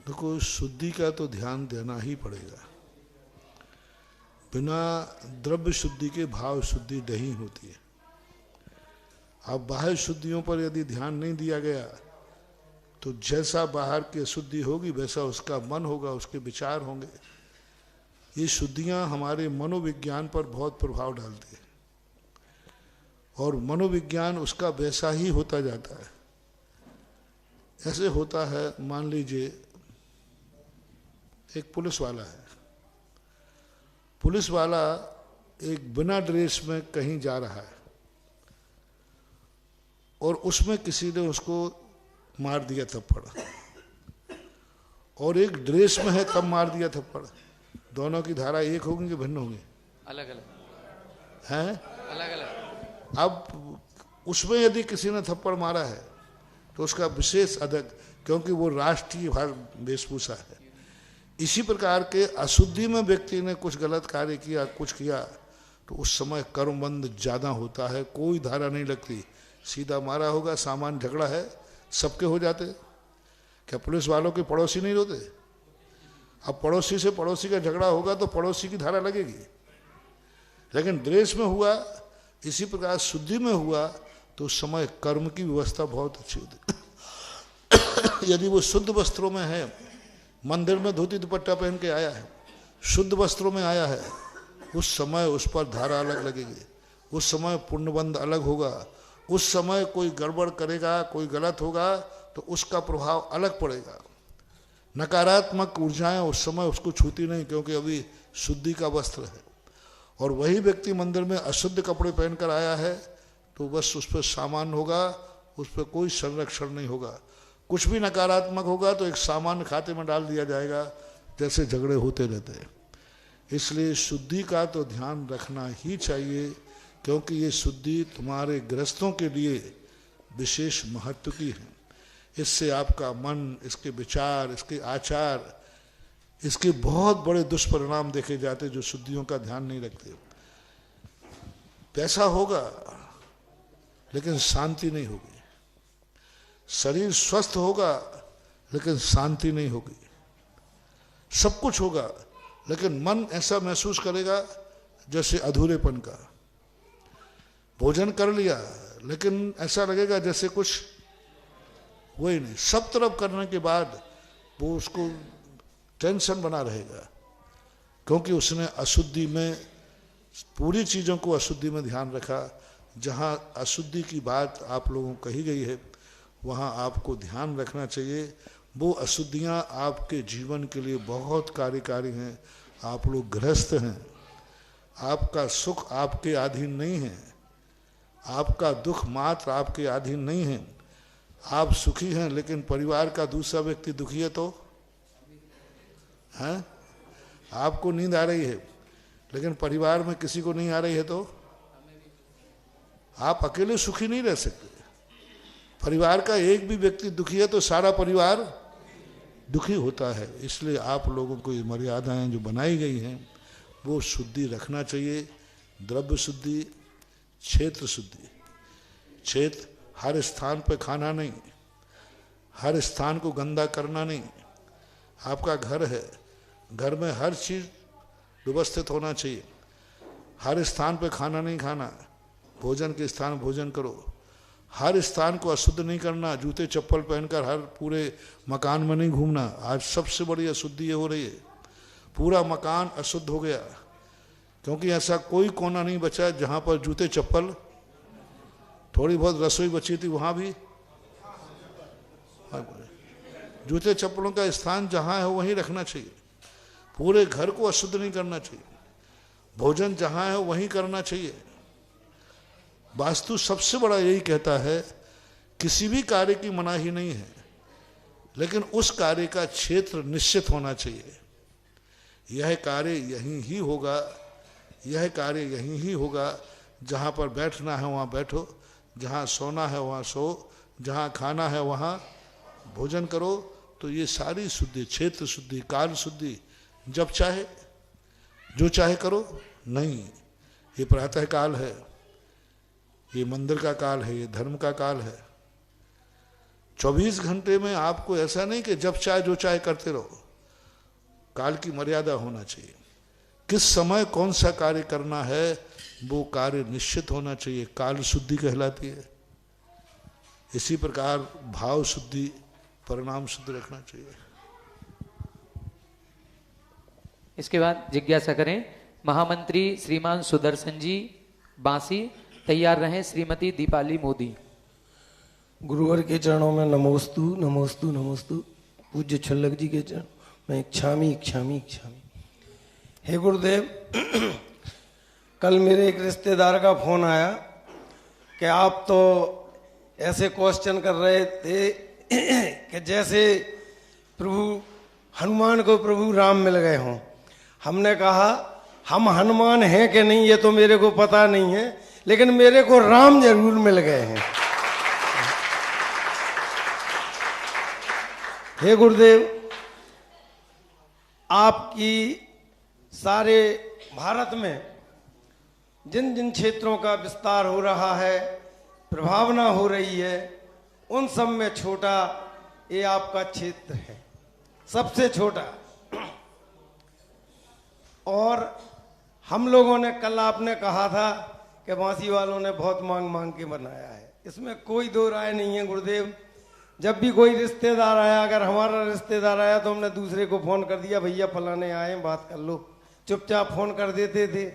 देखो, शुद्धि का तो ध्यान देना ही पड़ेगा। बिना द्रव्य शुद्धि के भाव शुद्धि नहीं होती है। अब बाह्य शुद्धियों पर यदि ध्यान नहीं दिया गया तो जैसा बाहर की अशुद्धि होगी वैसा उसका मन होगा, उसके विचार होंगे। ये शुद्धियां हमारे मनोविज्ञान पर बहुत प्रभाव डालती है और मनोविज्ञान उसका वैसा ही होता जाता है। ऐसे होता है, मान लीजिए एक पुलिस वाला है, पुलिस वाला एक बिना ड्रेस में कहीं जा रहा है और उसमें किसी ने उसको मार दिया थप्पड़, और एक ड्रेस में है तब मार दिया थप्पड़। दोनों की धारा एक होगी कि भिन्न होगी? अलग अलग हैं, अलग अलग। अब उसमें यदि किसी ने थप्पड़ मारा है तो उसका विशेष अदक, क्योंकि वो राष्ट्रीय वेशभूषा है। इसी प्रकार के अशुद्धि में व्यक्ति ने कुछ गलत कार्य किया, कुछ किया, तो उस समय कर्मबंध ज़्यादा होता है, कोई धारा नहीं लगती, सीधा मारा होगा, सामान्य झगड़ा है, सबके हो जाते। क्या पुलिस वालों के पड़ोसी नहीं होते? अब पड़ोसी से पड़ोसी का झगड़ा होगा तो पड़ोसी की धारा लगेगी, लेकिन ड्रेस में हुआ, इसी प्रकार शुद्धि में हुआ तो उस समय कर्म की व्यवस्था बहुत अच्छी होती। यदि वो शुद्ध वस्त्रों में है, मंदिर में धोती दुपट्टा पहन के आया है, शुद्ध वस्त्रों में आया है, उस समय उस पर धारा अलग लगेगी, उस समय पुण्यबंध अलग होगा, उस समय कोई गड़बड़ करेगा, कोई गलत होगा तो उसका प्रभाव अलग पड़ेगा। नकारात्मक ऊर्जाएं उस समय उसको छूती नहीं, क्योंकि अभी शुद्धि का वस्त्र है। और वही व्यक्ति मंदिर में अशुद्ध कपड़े पहनकर आया है तो बस उस पर सामान्य होगा, उस पर कोई संरक्षण नहीं होगा। कुछ भी नकारात्मक होगा तो एक सामान्य खाते में डाल दिया जाएगा, जैसे झगड़े होते रहते हैं। इसलिए शुद्धि का तो ध्यान रखना ही चाहिए क्योंकि ये शुद्धि तुम्हारे गृहस्थों के लिए विशेष महत्व की है। इससे आपका मन, इसके विचार, इसके आचार, इसके बहुत बड़े दुष्परिणाम देखे जाते जो शुद्धियों का ध्यान नहीं रखते। पैसा होगा लेकिन शांति नहीं होगी, शरीर स्वस्थ होगा लेकिन शांति नहीं होगी, सब कुछ होगा लेकिन मन ऐसा महसूस करेगा जैसे अधूरेपन का। भोजन कर लिया लेकिन ऐसा लगेगा जैसे कुछ वही नहीं। सब तरफ करने के बाद वो उसको टेंशन बना रहेगा, क्योंकि उसने अशुद्धि में, पूरी चीज़ों को अशुद्धि में ध्यान रखा। जहाँ अशुद्धि की बात आप लोगों को कही गई है वहाँ आपको ध्यान रखना चाहिए। वो अशुद्धियाँ आपके जीवन के लिए बहुत कार्यकारी हैं। आप लोग गृहस्थ हैं, आपका सुख आपके अधीन नहीं है, आपका दुख मात्र आपके अधीन नहीं है। आप सुखी हैं लेकिन परिवार का दूसरा व्यक्ति दुखी है तो हैं? आपको नींद आ रही है लेकिन परिवार में किसी को नहीं आ रही है तो आप अकेले सुखी नहीं रह सकते। परिवार का एक भी व्यक्ति दुखी है तो सारा परिवार दुखी होता है। इसलिए आप लोगों को ये मर्यादाएं जो बनाई गई हैं वो शुद्धि रखना चाहिए। द्रव्य शुद्धि, क्षेत्र शुद्धि। क्षेत्र हर स्थान पर खाना नहीं, हर स्थान को गंदा करना नहीं। आपका घर है, घर में हर चीज़ व्यवस्थित होना चाहिए। हर स्थान पे खाना नहीं खाना, भोजन के स्थान भोजन करो। हर स्थान को अशुद्ध नहीं करना, जूते चप्पल पहनकर हर पूरे मकान में नहीं घूमना। आज सबसे बड़ी अशुद्धि ये हो रही है, पूरा मकान अशुद्ध हो गया, क्योंकि ऐसा कोई कोना नहीं बचा जहाँ पर जूते चप्पल, थोड़ी बहुत रसोई बची थी वहाँ भी जूते चप्पलों का स्थान जहाँ है वहीं रखना चाहिए। पूरे घर को अशुद्ध नहीं करना चाहिए। भोजन जहाँ है वहीं करना चाहिए। वास्तु सबसे बड़ा यही कहता है, किसी भी कार्य की मनाही नहीं है, लेकिन उस कार्य का क्षेत्र निश्चित होना चाहिए। यह कार्य यहीं ही होगा, यह कार्य यहीं ही होगा। जहाँ पर बैठना है वहाँ बैठो, जहाँ सोना है वहाँ सो, जहाँ खाना है वहाँ भोजन करो। तो ये सारी शुद्धि, क्षेत्र शुद्धि, काल शुद्धि, जब चाहे जो चाहे करो नहीं। ये प्रातः काल है, ये मंदिर का काल है, ये धर्म का काल है। 24 घंटे में आपको ऐसा नहीं कि जब चाहे जो चाहे करते रहो। काल की मर्यादा होना चाहिए। किस समय कौन सा कार्य करना है वो कार्य निश्चित होना चाहिए। काल शुद्धि कहलाती है। इसी प्रकार भाव शुद्धि, परिणाम शुद्ध रखना चाहिए। इसके बाद जिज्ञासा करें, महामंत्री श्रीमान सुदर्शन जी बांसी तैयार रहें। श्रीमती दीपाली मोदी। गुरुवर के चरणों में नमोस्तु नमोस्तु नमोस्तु। पूज्य छल्लक जी के चरण में इच्छामी इच्छामी इच्छामी। हे गुरुदेव, कल मेरे एक रिश्तेदार का फोन आया कि आप तो ऐसे क्वेश्चन कर रहे थे कि जैसे प्रभु हनुमान को प्रभु राम मिल गए हों। हमने कहा हम हनुमान हैं कि नहीं ये तो मेरे को पता नहीं है, लेकिन मेरे को राम जरूर मिल गए हैं। हे गुरुदेव, आपकी सारे भारत में जिन जिन क्षेत्रों का विस्तार हो रहा है, प्रभावना हो रही है, उन सब में छोटा ये आपका क्षेत्र है, सबसे छोटा। और हम लोगों ने, कल आपने कहा था कि बांसी वालों ने बहुत मांग मांग के बनाया है, इसमें कोई दो राय नहीं है गुरुदेव। जब भी कोई रिश्तेदार आया, अगर हमारा रिश्तेदार आया तो हमने दूसरे को फोन कर दिया, भैया फलाने आए बात कर लो। चुपचाप फोन कर देते थे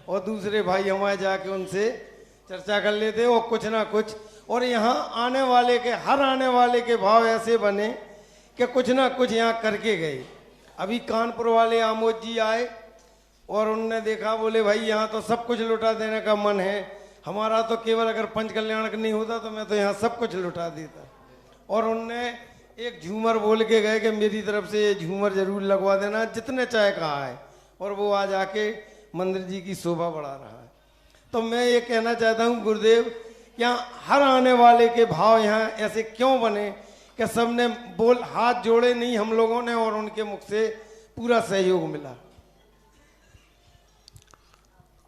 और दूसरे भाई हमारे जाके उनसे चर्चा कर लेते और कुछ ना कुछ। और यहाँ आने वाले के, हर आने वाले के भाव ऐसे बने कि कुछ ना कुछ यहाँ करके गए। अभी कानपुर वाले आमोद जी आए और उनने देखा, बोले भाई यहाँ तो सब कुछ लुटा देने का मन है हमारा, तो केवल अगर पंच कल्याण नहीं होता तो मैं तो यहाँ सब कुछ लुटा देता। और उनने एक झूमर बोल के गए कि मेरी तरफ से ये झूमर जरूर लगवा देना, जितने चाहे कहा है। और वो आज आके मंदिर जी की शोभा बढ़ा रहा है। तो मैं ये कहना चाहता हूँ गुरुदेव, यहाँ हर आने वाले के भाव यहाँ ऐसे क्यों बने कि सबने बोल हाथ जोड़े नहीं हम लोगों ने और उनके मुख से पूरा सहयोग मिला।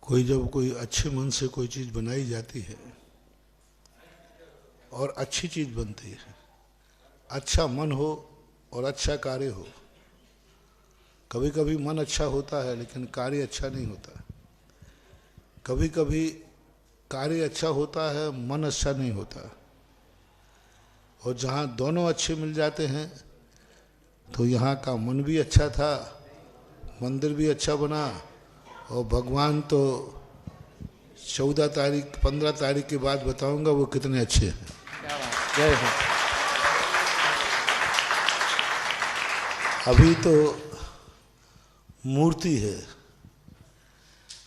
जब कोई अच्छे मन से कोई चीज बनाई जाती है और अच्छी चीज बनती है, अच्छा मन हो और अच्छा कार्य हो। कभी कभी मन अच्छा होता है लेकिन कार्य अच्छा नहीं होता, कभी कभी कार्य अच्छा होता है मन अच्छा नहीं होता। और जहाँ दोनों अच्छे मिल जाते हैं तो यहाँ का मन भी अच्छा था, मंदिर भी अच्छा बना, और भगवान तो 14 तारीख 15 तारीख के बाद बताऊंगा वो कितने अच्छे हैं। जय हो। अभी तो मूर्ति है,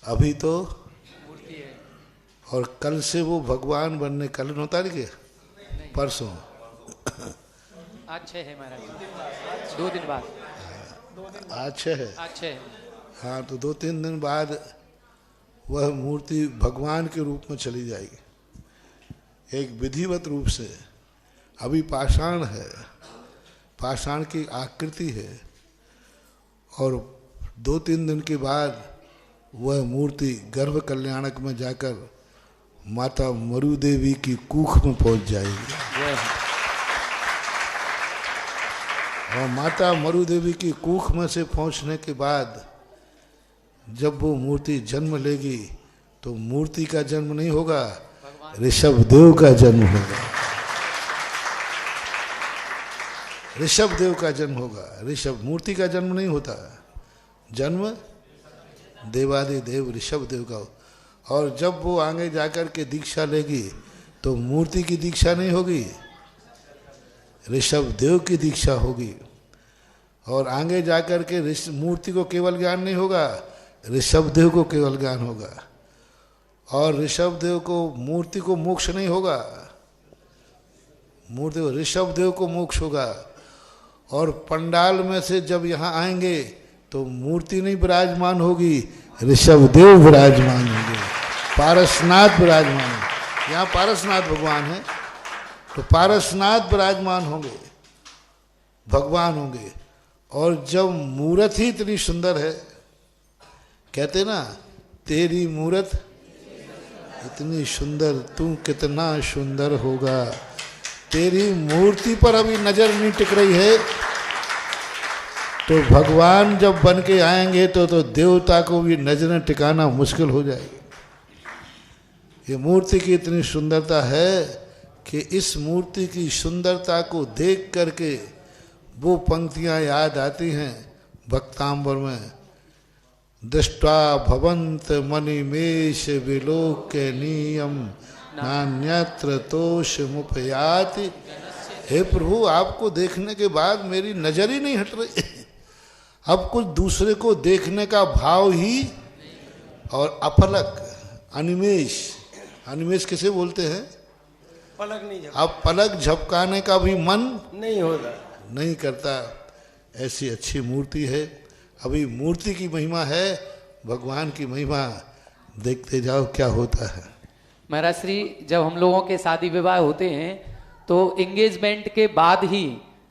अभी तो मूर्ति है, और कल से वो भगवान बनने, कल 9 तारीख है, परसों आज 6 है महाराज, 2 दिन बाद, आज 6 है। आज 6 है। हाँ, तो 2-3 दिन बाद वह मूर्ति भगवान के रूप में चली जाएगी, एक विधिवत रूप से। अभी पाषाण है, पाषाण की आकृति है, और 2-3 दिन के बाद वह मूर्ति गर्भ कल्याणक में जाकर माता मरु देवी की कूख में पहुंच जाएगी। और माता मरु देवी की कूख में से पहुंचने के बाद जब वो मूर्ति जन्म लेगी तो मूर्ति का जन्म नहीं होगा, ऋषभ देव का जन्म होगा। ऋषभ देव का जन्म होगा, ऋषभ, मूर्ति का जन्म नहीं होता, जन्म देवादि देव ऋषभ देव का। और जब वो आगे जाकर के दीक्षा लेगी तो मूर्ति की दीक्षा नहीं होगी, ऋषभ देव की दीक्षा होगी। और आगे जाकर के मूर्ति को केवल ज्ञान नहीं होगा, ऋषभ देव को केवल ज्ञान होगा। और ऋषभ देव को, मूर्ति को मोक्ष नहीं होगा, मूर्ति ऋषभ देव को मोक्ष होगा। और पंडाल में से जब यहाँ आएंगे तो मूर्ति नहीं विराजमान होगी, ऋषभ देव विराजमान होंगे, पारसनाथ विराजमान होंगे। यहाँ पारसनाथ भगवान है तो पारसनाथ विराजमान होंगे, भगवान होंगे। और जब मूर्त ही इतनी सुंदर है, कहते ना तेरी मूर्त इतनी सुंदर, तू कितना सुंदर होगा। तेरी मूर्ति पर अभी नजर नहीं टिक रही है तो भगवान जब बन के आएंगे तो देवता को भी नजरें टिकाना मुश्किल हो जाएगी। ये मूर्ति की इतनी सुंदरता है कि इस मूर्ति की सुंदरता को देख करके वो पंक्तियां याद आती हैं भक्तांबर में, दृष्टा भवंत मणिमेश विलोक्य नियम नान्यत्र तोष मुपयाति। हे प्रभु, आपको देखने के बाद मेरी नजर ही नहीं हट रही, अब कुछ दूसरे को देखने का भाव ही। और अपलक, अनिमेष, अनिमेष किसे बोलते हैं? पलक नहीं झपका, अब पलक झपकाने का भी मन नहीं होता, नहीं करता। ऐसी अच्छी मूर्ति है। अभी मूर्ति की महिमा है, भगवान की महिमा देखते जाओ क्या होता है। महाराज श्री, जब हम लोगों के शादी विवाह होते हैं तो एंगेजमेंट के बाद ही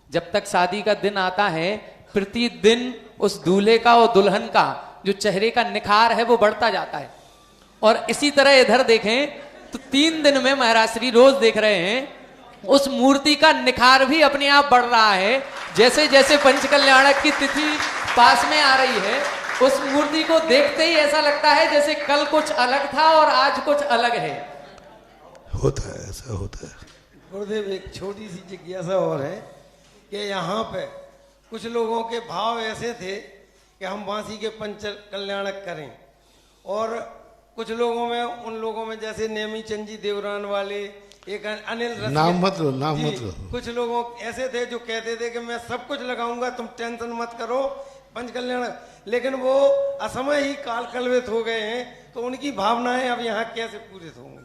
जब तक शादी का दिन आता है, प्रतिदिन उस दूल्हे का और दुल्हन का जो चेहरे का निखार है वो बढ़ता जाता है। और इसी तरह इधर देखें तो 3 दिन में महाराज श्री रोज देख रहे हैं उस मूर्ति का निखार भी अपने आप बढ़ रहा है। जैसे जैसे पंचकल्याणक की तिथि पास में आ रही है, उस मूर्ति को देखते ही ऐसा लगता है जैसे कल कुछ अलग था और आज कुछ अलग है। होता है, ऐसा होता है। गुरुदेव, एक छोटी सी जिज्ञासा और है कि यहाँ पे कुछ लोगों के भाव ऐसे थे कि हम बांसी के पंच कल्याणक करें, और कुछ लोगों में, उन लोगों में जैसे नेमी चंद जी देवरान वाले, एक अनिल रसिया, नाम मत लो, नाम जी, मत लो। कुछ लोगों ऐसे थे जो कहते थे कि मैं सब कुछ लगाऊंगा, तुम टेंशन मत करो, पंच कल्याणक। लेकिन वो असमय ही काल कलवित हो गए हैं, तो उनकी भावनाएं अब यहाँ कैसे पूरित होंगी?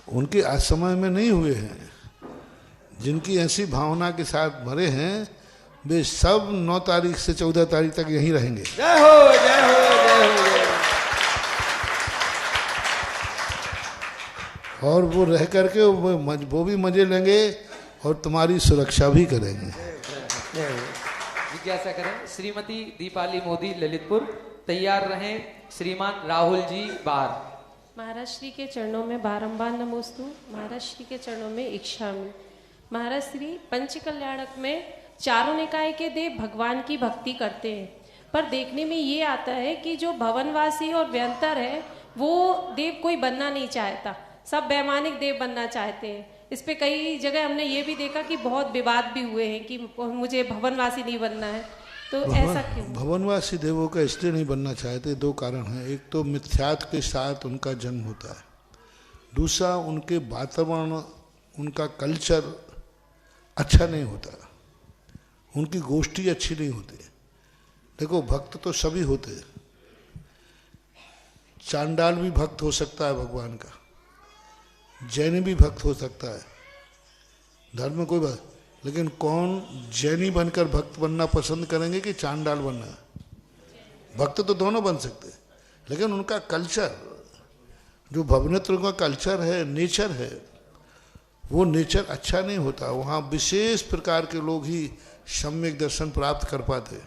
उनके असमय में नहीं हुए हैं। जिनकी ऐसी भावना के साथ मरे हैं वे सब 9 तारीख से 14 तारीख तक यहीं रहेंगे। जय हो, जय हो, जय हो, जय हो। और वो रह करके वो भी मजे लेंगे और तुम्हारी सुरक्षा भी करेंगे। जिज्ञासा करें श्रीमती दीपाली मोदी ललितपुर, तैयार रहें श्रीमान राहुल जी बार। महाराज श्री के चरणों में बारंबार नमोस्तु। महाराज श्री के चरणों में इच्छामि। महाराज श्री पंच कल्याणक में चारों निकाय के देव भगवान की भक्ति करते हैं, पर देखने में ये आता है कि जो भवनवासी और व्यंतर है वो देव कोई बनना नहीं चाहता, सब वैमानिक देव बनना चाहते हैं। इस पे कई जगह हमने ये भी देखा कि बहुत विवाद भी हुए हैं कि मुझे भवनवासी नहीं बनना है, तो ऐसा क्यों? भवनवासी देवों का इसलिए नहीं बनना चाहते, दो कारण हैं। एक तो मिथ्यात्व के साथ उनका जन्म होता है, दूसरा उनके वातावरण, उनका कल्चर अच्छा नहीं होता, उनकी गोष्ठी अच्छी नहीं होती। देखो भक्त तो सभी होते हैं, चांडाल भी भक्त हो सकता है भगवान का, जैन भी भक्त हो सकता है, धर्म में कोई बात, लेकिन कौन जैनी बनकर भक्त बनना पसंद करेंगे कि चांडाल बनना? भक्त तो दोनों बन सकते हैं, लेकिन उनका कल्चर, जो भवनेत्र का कल्चर है, नेचर है, वो नेचर अच्छा नहीं होता। वहाँ विशेष प्रकार के लोग ही सम्यक दर्शन प्राप्त कर पाते।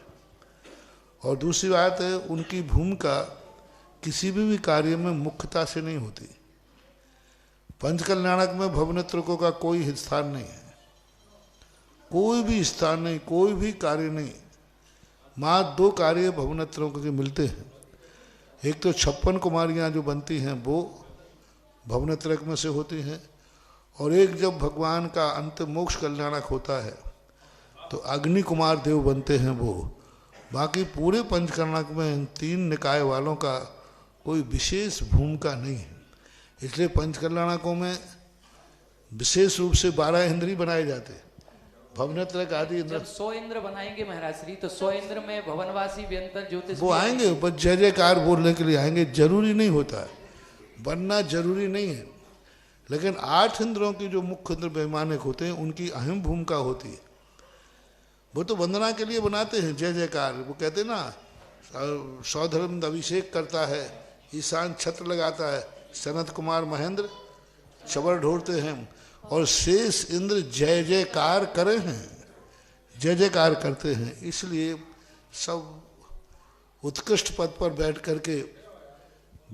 और दूसरी बात है, उनकी भूमिका किसी भी कार्य में मुख्यता से नहीं होती। पंचकल्याणक में भवनेत्रकों का कोई स्थान नहीं है, कोई भी स्थान नहीं, कोई भी कार्य नहीं। मात्र दो कार्य भवनेत्रों के मिलते हैं। एक तो 56 कुमारियाँ जो बनती हैं वो भवनेत्रक में से होती हैं, और एक जब भगवान का अंत मोक्ष कल्याणक होता है तो अग्नि कुमार देव बनते हैं वो। बाकी पूरे पंचकल्याणक में इन 3 निकाय वालों का कोई विशेष भूमिका नहीं है। इसलिए पंचकल्याणकों में विशेष रूप से 12 इंद्री बनाए जाते हैं, भवनेत्रक आदि इंद्र। जब 100 इंद्र बनाएंगे महाराज श्री, तो 100 इंद्र में भवनवासी व्यंतर ज्योतिष वो आएंगे, बस जय जयकार बोलने के लिए आएंगे, जरूरी नहीं होता है, बनना जरूरी नहीं है। लेकिन 8 इंद्रों की जो मुख्य इंद्र वैमानिक होते हैं उनकी अहम भूमिका होती है। वो तो वंदना के लिए बनाते हैं, जय जयकार। वो कहते हैं ना, सौधर्म अभिषेक करता है, ईशान छत्र लगाता है, सनत कुमार महेंद्र चबर ढोड़ते हैं, और शेष इंद्र जय जयकार करे हैं, जय जयकार करते हैं। इसलिए सब उत्कृष्ट पद पर बैठ करके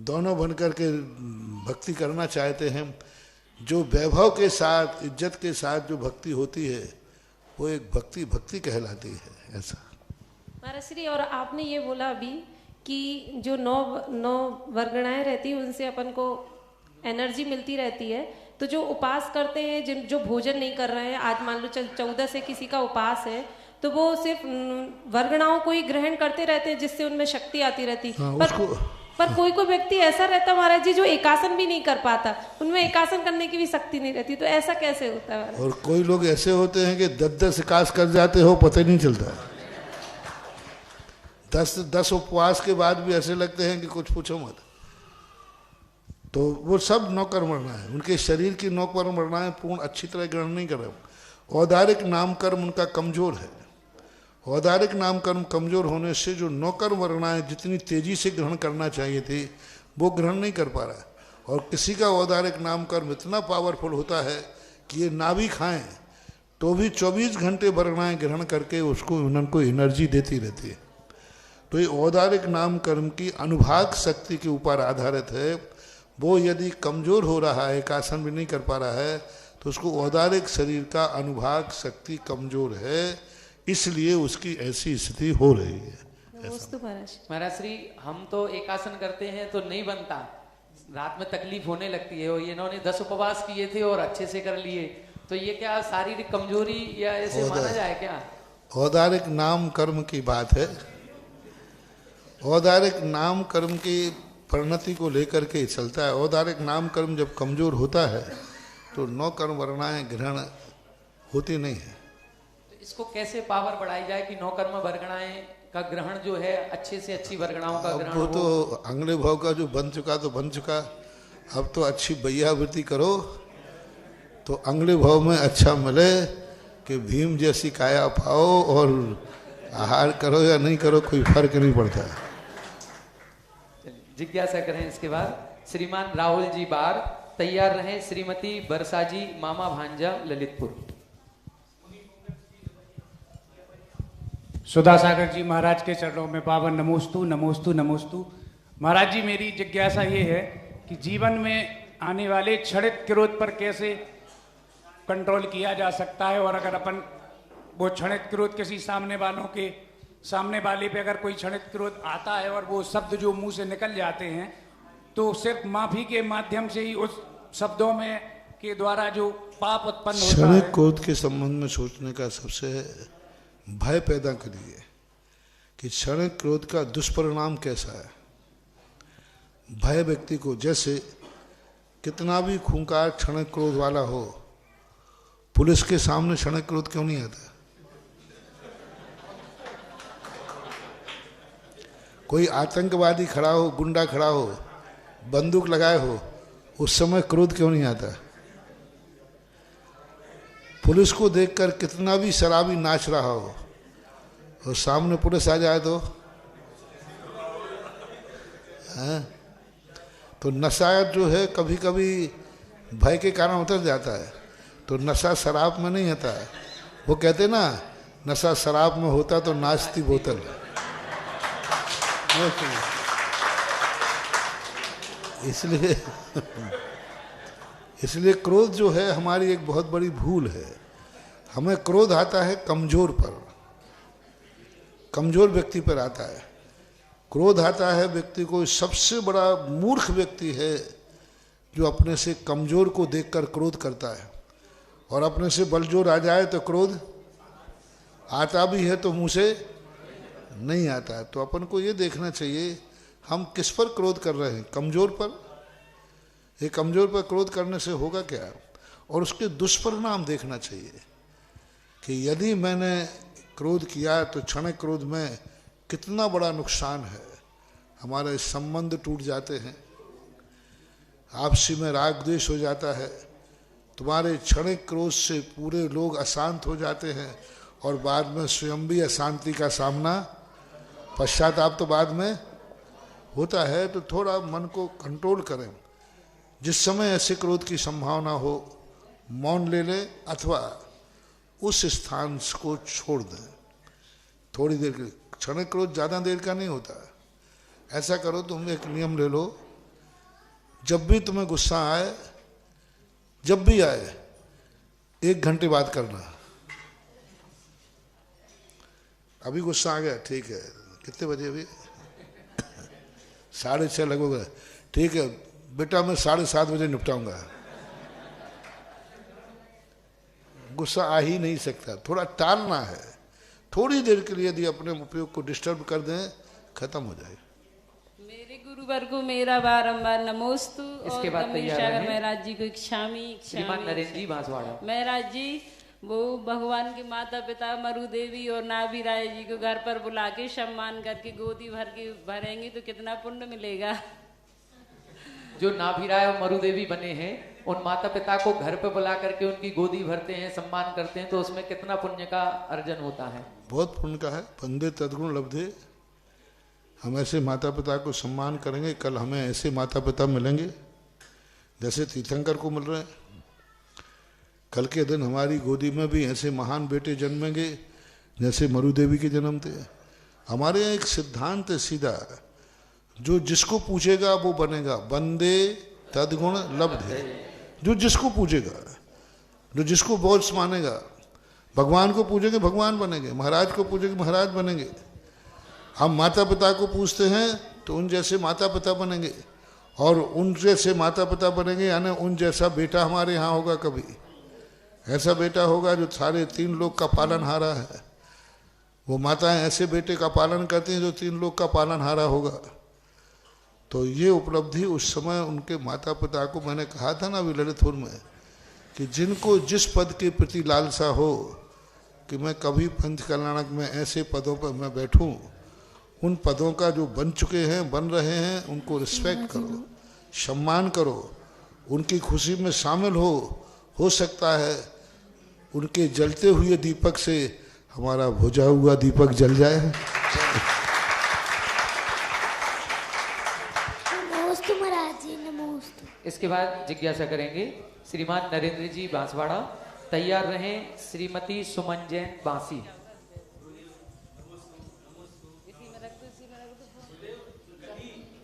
दोनों बन करके भक्ति करना चाहते हैं। जो वैभव के साथ, इज्जत के साथ जो भक्ति होती है वो एक भक्ति कहलाती है। ऐसा महाराज श्री, और आपने ये बोला अभी कि जो 9 वर्गणाएं रहती है उनसे अपन को एनर्जी मिलती रहती है, तो जो उपास करते हैं, जो भोजन नहीं कर रहे हैं, आज मान लो 14 से किसी का उपास है, तो वो सिर्फ वर्गणाओं को ही ग्रहण करते रहते हैं जिससे उनमें शक्ति आती रहती। पर कोई व्यक्ति ऐसा रहता महाराज जी जो एकासन भी नहीं कर पाता, उनमें एकासन करने की भी शक्ति नहीं रहती, तो ऐसा कैसे होता है? और कोई लोग ऐसे होते हैं कि 10 एकास कर जाते हो, पता ही नहीं चलता। 10 उपवास के बाद भी ऐसे लगते हैं कि कुछ पूछो मत। तो वो सब नौकर्म वर्णा है, उनके शरीर की नौकर्म वर्णाएं पूर्ण अच्छी तरह ग्रहण नहीं कर रहे। औदारिक नाम कर्म उनका कमजोर है। औदारिक नाम कर्म कमजोर होने से जो नौकर्म वर्णाएं जितनी तेजी से ग्रहण करना चाहिए थी वो ग्रहण नहीं कर पा रहा है। और किसी का औदारिक नाम कर्म इतना पावरफुल होता है कि ये ना भी खाएं तो भी 24 घंटे वर्णाएं ग्रहण करके उसको उनको एनर्जी देती रहती है। तो ये औदारिक नाम कर्म की अनुभाग शक्ति के ऊपर आधारित है। वो यदि कमजोर हो रहा है, एकासन भी नहीं कर पा रहा है, तो उसको औदारिक शरीर का अनुभाग शक्ति कमजोर है, इसलिए उसकी ऐसी स्थिति हो रही है। महाराज श्री, हम तो एकासन करते हैं तो नहीं बनता, रात में तकलीफ होने लगती है। और इन्होंने 10 उपवास किए थे और अच्छे से कर लिए, तो ये क्या शारीरिक कमजोरी या ऐसे माना जाए क्या? औदारिक नाम कर्म की बात है। औदारिक नाम कर्म की परिणति को लेकर के चलता है। औदारिक नाम कर्म जब कमजोर होता है तो 9 कर्म वर्णाएं ग्रहण होती नहीं है। तो इसको कैसे पावर बढ़ाई जाए कि 9 कर्म वर्गणाएं का ग्रहण जो है अच्छे से अच्छी वर्गणाओं का ग्रहण? वो तो अगले भाव का जो बन चुका तो बन चुका, अब तो अच्छी बैयावृत्ति करो तो अगले भाव में अच्छा मिले कि भीम जैसी काया पाओ, और आहार करो या नहीं करो कोई फर्क नहीं पड़ता है। जिज्ञासा करें इसके बाद श्रीमान राहुल जी बार। तैयार रहें। श्रीमती बरसा जी, मामा भांजा, ललितपुर। सुधा सागर जी महाराज के चरणों में पावन नमोस्तु नमोस्तु नमोस्तु। महाराज जी, मेरी जिज्ञासा ये है कि जीवन में आने वाले क्षणिक क्रोध पर कैसे कंट्रोल किया जा सकता है, और अगर अपन वो क्षणिक क्रोध किसी सामने वाले पे अगर कोई क्षणिक क्रोध आता है और वो शब्द जो मुंह से निकल जाते हैं, तो सिर्फ माफी के माध्यम से ही उस शब्दों में के द्वारा जो पाप उत्पन्न होता है। क्षणिक क्रोध के संबंध में सोचने का सबसे भय पैदा करिए कि क्षणिक क्रोध का दुष्परिणाम कैसा है। भय व्यक्ति को, जैसे कितना भी खूंखार क्षणिक क्रोध वाला हो, पुलिस के सामने क्षणिक क्रोध क्यों नहीं आता? कोई आतंकवादी खड़ा हो, गुंडा खड़ा हो, बंदूक लगाए हो, उस समय क्रोध क्यों नहीं आता? पुलिस को देखकर कितना भी शराबी नाच रहा हो और सामने पुलिस आ जाए तो तो नशा जो है कभी कभी भय के कारण उतर जाता है। तो नशा शराब में नहीं आता है। वो कहते ना, नशा शराब में होता तो नाचती बोतल। इसलिए क्रोध जो है हमारी एक बहुत बड़ी भूल है। हमें क्रोध आता है कमजोर पर, कमजोर व्यक्ति पर आता है। क्रोध आता है व्यक्ति को, सबसे बड़ा मूर्ख व्यक्ति है जो अपने से कमजोर को देखकर क्रोध करता है, और अपने से बलजोर आ जाए तो क्रोध आता भी है तो मुंह से नहीं आता है। तो अपन को ये देखना चाहिए हम किस पर क्रोध कर रहे हैं। कमजोर पर। ये कमजोर पर क्रोध करने से होगा क्या, और उसके दुष्परिणाम देखना चाहिए कि यदि मैंने क्रोध किया तो क्षणिक क्रोध में कितना बड़ा नुकसान है। हमारे संबंध टूट जाते हैं, आपसी में राग द्वेष हो जाता है, तुम्हारे क्षणिक क्रोध से पूरे लोग अशांत हो जाते हैं, और बाद में स्वयं भी अशांति का सामना, पश्चाताप तो बाद में होता है। तो थोड़ा मन को कंट्रोल करें। जिस समय ऐसे क्रोध की संभावना हो, मौन ले लें अथवा उस स्थान को छोड़ दें थोड़ी देर के लिए। क्षणिक क्रोध ज़्यादा देर का नहीं होता। ऐसा करो, तुम एक नियम ले लो, जब भी तुम्हें गुस्सा आए, जब भी आए, 1 घंटे बाद करना। अभी गुस्सा आ गया, ठीक है, कितने बजे अभी? 6:30 लगभग। ठीक है बेटा, मैं 7:30 बजे निपटाऊंगा। गुस्सा आ ही नहीं सकता, थोड़ा टालना है। थोड़ी देर के लिए यदि अपने उपयोग को डिस्टर्ब कर दें, खत्म हो जाएगा। मेरे गुरुवर को मेरा बारंबार नमोस्तु। इसके बाद तैयार रहें। महाराज जी को क्षामी नरेंद्र जी बांसवाड़ा। महाराज जी, वो भगवान के माता पिता मरु देवी और नाभि राय जी को घर पर बुला के सम्मान करके गोदी भर के भरेंगे तो कितना पुण्य मिलेगा? जो नाभिराय और मरु देवी बने हैं, उन माता पिता को घर पे बुला करके उनकी गोदी भरते हैं, सम्मान करते हैं, तो उसमें कितना पुण्य का अर्जन होता है? बहुत पुण्य का है। बंदे तदगुण लब्धे। हम ऐसे माता पिता को सम्मान करेंगे, कल हमें ऐसे माता पिता मिलेंगे जैसे तीर्थंकर को मिल रहे हैं। कल के दिन हमारी गोदी में भी ऐसे महान बेटे जन्मेंगे जैसे मरु देवी के जन्म थे। हमारे यहाँ एक सिद्धांत है सीधा, जो जिसको पूछेगा वो बनेगा। बंदे तदगुण लब्धे। जो जिसको पूछेगा, जो जिसको बॉस मानेगा, भगवान को पूछेंगे भगवान बनेंगे, महाराज को पूछेंगे महाराज बनेंगे। हम माता पिता को पूछते हैं तो उन जैसे माता पिता बनेंगे, और उन जैसे माता पिता बनेंगे यानी उन जैसा बेटा हमारे यहाँ होगा। कभी ऐसा बेटा होगा जो सारे 3 लोग का पालनहारा है। वो माताएं ऐसे बेटे का पालन करती हैं जो 3 लोग का पालनहारा होगा। तो ये उपलब्धि उस समय उनके माता पिता को, मैंने कहा था ना अभी ललितपुर में, कि जिनको जिस पद के प्रति लालसा हो कि मैं कभी पंच कल्याणक में ऐसे पदों पर मैं बैठूं, उन पदों का जो बन चुके हैं, बन रहे हैं, उनको रिस्पेक्ट करो, सम्मान करो, उनकी खुशी में शामिल हो सकता है उनके जलते हुए दीपक से हमारा बुझा हुआ दीपक जल जाए। इसके बाद जिज्ञासा करेंगे श्रीमान नरेंद्र जी बांसवाड़ा। तैयार रहें श्रीमती सुमन जैन बांसी।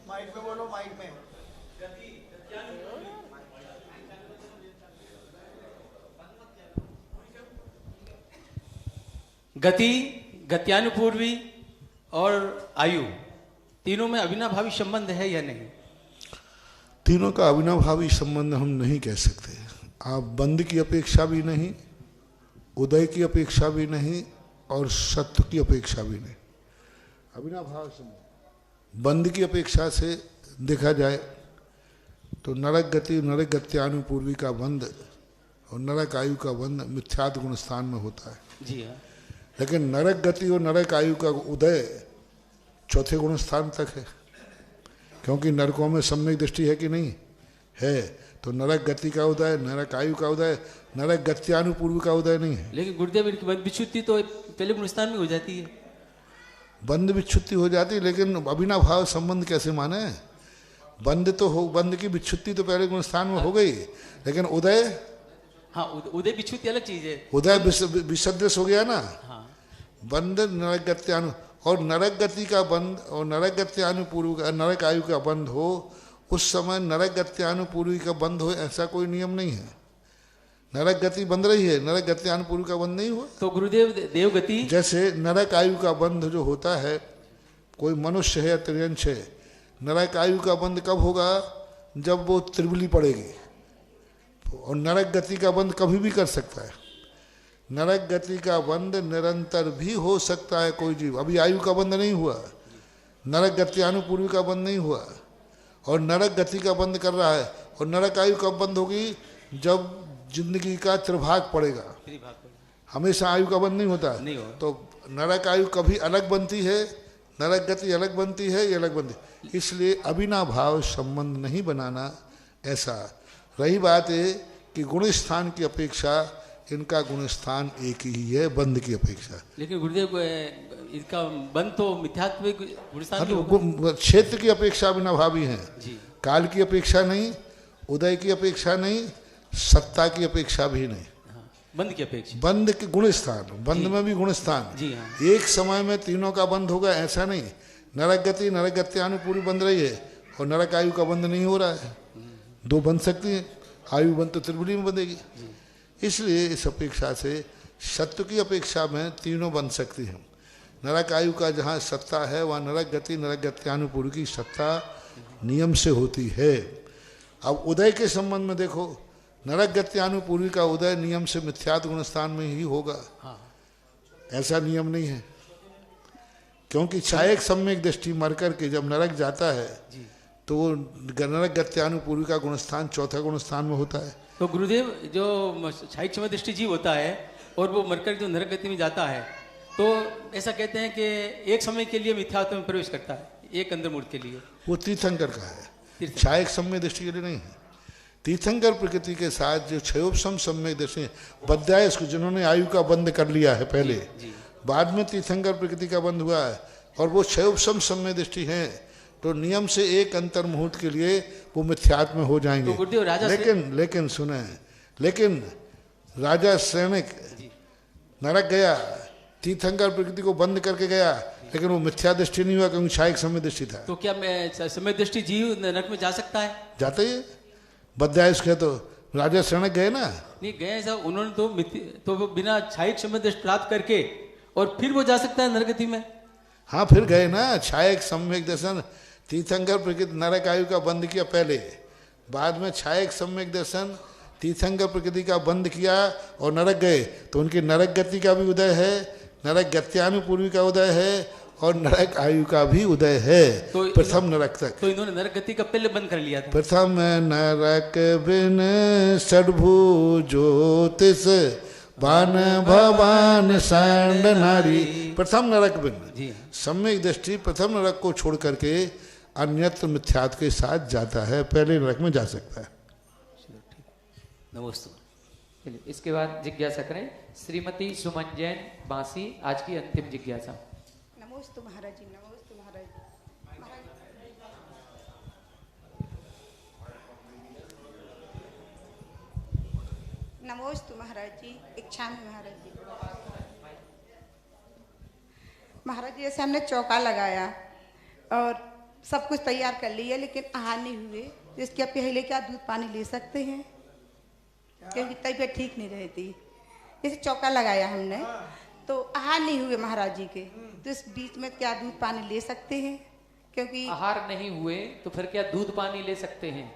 माइक में बोलो, माइक में। गति, गत्यानुपूर्वी और आयु तीनों में अविनाभावी संबंध है या नहीं? तीनों का अविनाभावी संबंध हम नहीं कह सकते। आप बंद की अपेक्षा भी नहीं, उदय की अपेक्षा भी नहीं, और सत्य की अपेक्षा भी नहीं। अविनाभाव संबंध बंद की अपेक्षा से देखा जाए तो नरक गति, नरक गत्यानुपूर्वी का बंध और नरक आयु का बंध मिथ्यात्व गुण स्थान में होता है। जी हाँ। लेकिन नरक गति और नरक आयु का उदय चौथे गुण स्थान तक है, क्योंकि नरकों में सम्यक दृष्टि है कि नहीं है। तो नरक गति का उदय, नरक आयु का उदय, नरक गत्यानुपूर्व का उदय नहीं है। लेकिन गुरुदेव इनकी बंद विच्युति तो पहले गुण स्थान में हो जाती है। बंद विच्छुत्ति हो जाती है, लेकिन अविनाभाव संबंध कैसे माने? बंद तो हो, बंद की विच्छुत्ति तो पहले गुण स्थान में हो गई, लेकिन उदय, हाँ उदय विच्छुत्ति अलग चीज है। उदय विसदृश हो गया ना। हाँ। बंद नरक गत्यानु और नरक गति का बंध और नरक गत्यानुपूर्व का, नरक आयु का बंध हो, उस समय नरक गत्यानुपूर्वी का बंध हो ऐसा कोई नियम नहीं है। नरक गति बंध रही है, नरक गत्यानुपूर्वी का बंध नहीं हुआ। तो गुरुदेव देवगति जैसे नरक आयु का बंध जो होता है, कोई मनुष्य है या त्रियंश है, नरक आयु का बंध कब होगा? जब वो त्रिबली पड़ेगी। और नरक गति का बंध कभी भी कर सकता है। नरक गति का बंध निरंतर भी हो सकता है कोई जीव। अभी आयु का बंध नहीं हुआ, नरक गत्यानुपूर्वी का बंध नहीं हुआ, और नरक गति का बंध कर रहा है। और नरक आयु कब बंद होगी? जब जिंदगी का त्रिभाग पड़ेगा। हमेशा आयु का बंध नहीं होता। नहीं हो। तो नरक आयु कभी अलग बनती है, नरक गति अलग बनती है, ये अलग बनती है। इसलिए अविनाभाव संबंध नहीं बनाना ऐसा। रही बात है कि गुण स्थान की अपेक्षा इनका गुण स्थान एक ही है बंद की अपेक्षा। लेकिन गुरुदेव इसका बंद तो मिथ्यात्व गुण स्थान में होगा। क्षेत्र की अपेक्षा अविनाभावी है, जी। काल की अपेक्षा नहीं, उदय की अपेक्षा नहीं, सत्ता की अपेक्षा भी नहीं। हाँ, बंद की अपेक्षा। बंद के गुण स्थान, बंद में भी गुण स्थान। जी हाँ। एक समय में तीनों का बंद होगा ऐसा नहीं। नरक गति, नरक गत्यानुपूर्वी बंद रही है और नरक आयु का बंद नहीं हो रहा है। दो बन सकती है, आयु बंद तो त्रिपुरी में बंधेगी। इसलिए इस अपेक्षा से सत्य की अपेक्षा में तीनों बन सकती हैं। नरक आयु का जहाँ सत्ता है वहाँ नरक गति, नरक गत्यानुपूर्वी की सत्ता नियम से होती है। अब उदय के संबंध में देखो, नरक गत्यानुपूर्वी का उदय नियम से मिथ्यात्व गुण स्थान में ही होगा। ऐसा नियम नहीं है, क्योंकि छायक सम्यक दृष्टि मर करके जब नरक जाता है तो वो नरक गत्यानुपूर्वी का गुणस्थान चौथा गुणस्थान में होता है। तो गुरुदेव जो छायक समय दृष्टि जीव होता है और वो मरकर जो नरक गति में जाता है, तो ऐसा कहते हैं कि एक समय के लिए मिथ्यात्व में प्रवेश करता है, एक अंदर मूर्त के लिए। वो तीर्थंकर का है, छायक सम्यक दृष्टि के लिए नहीं है। तीर्थंकर प्रकृति के साथ जो क्षयोपम सम्यक दृष्टि बद्याय, इसको जिन्होंने आयु का बंद कर लिया है पहले, बाद में तीर्थंकर प्रकृति का बंद हुआ है और वो क्षयोपम सम्यक दृष्टि है, तो नियम से एक अंतर मुहूर्त के लिए वो मिथ्यात्व में हो जाएंगे। तो लेकिन सुने, लेकिन राजा सैनिक नरक गया, तीर्थंकर प्रकृति को बंद करके गया, लेकिन वो मिथ्या दृष्टि नहीं हुआ क्योंकि छायक समय दृष्टि था। तो क्या समय दृष्टि जीव नरक में जा सकता है? जाता ही है। बद्यायुष के तो राजा सैनिक गए ना। नहीं गए साहब, उन्होंने तो बिना छायक समय दृष्टि प्राप्त करके और फिर वो जा सकता है नरगति में। हाँ फिर गए ना, छायक सम्यक दर्शन। तीर्थंकर प्रकृति नरक आयु का बंद किया पहले, बाद में छायक सम्यक दर्शन तीर्थंकर प्रकृति का बंद किया और नरक गए, तो उनकी नरक गति का भी उदय है, नरक गत्यानुपूर्वी का उदय है और नरक आयु का भी उदय है। तो प्रथम नरक तक। तो इन्होंने नरक गति का पहले बंद कर लिया था। प्रथम नरक बिन षडभु ज्योतिष बान भवान सांड नारी। प्रथम नरक बिन सम्यक दृष्टि प्रथम नरक को छोड़ करके अन्यत्र मिथ्यात्व के साथ जाता है, पहले नरक में जा सकता है। नमस्ते। इसके बाद जिज्ञासा करें श्रीमती सुमन जैन बांसी, आज की अंतिम जिज्ञासा। नमोस्तु महाराज जी, नमोस्तु महाराज। नमोस्तु महाराज जी। इच्छा में महाराज जी। महाराज जी, जैसे हमने चौका लगाया और सब कुछ तैयार कर लिया, लेकिन आहार नहीं हुए, तो इसके पहले क्या दूध पानी ले सकते हैं? क्योंकि तबीयत ठीक नहीं रहती। जैसे चौका लगाया हमने तो आहार नहीं हुए महाराज जी के, तो इस बीच में क्या दूध पानी ले सकते हैं? क्योंकि आहार नहीं हुए तो फिर क्या दूध पानी ले सकते हैं?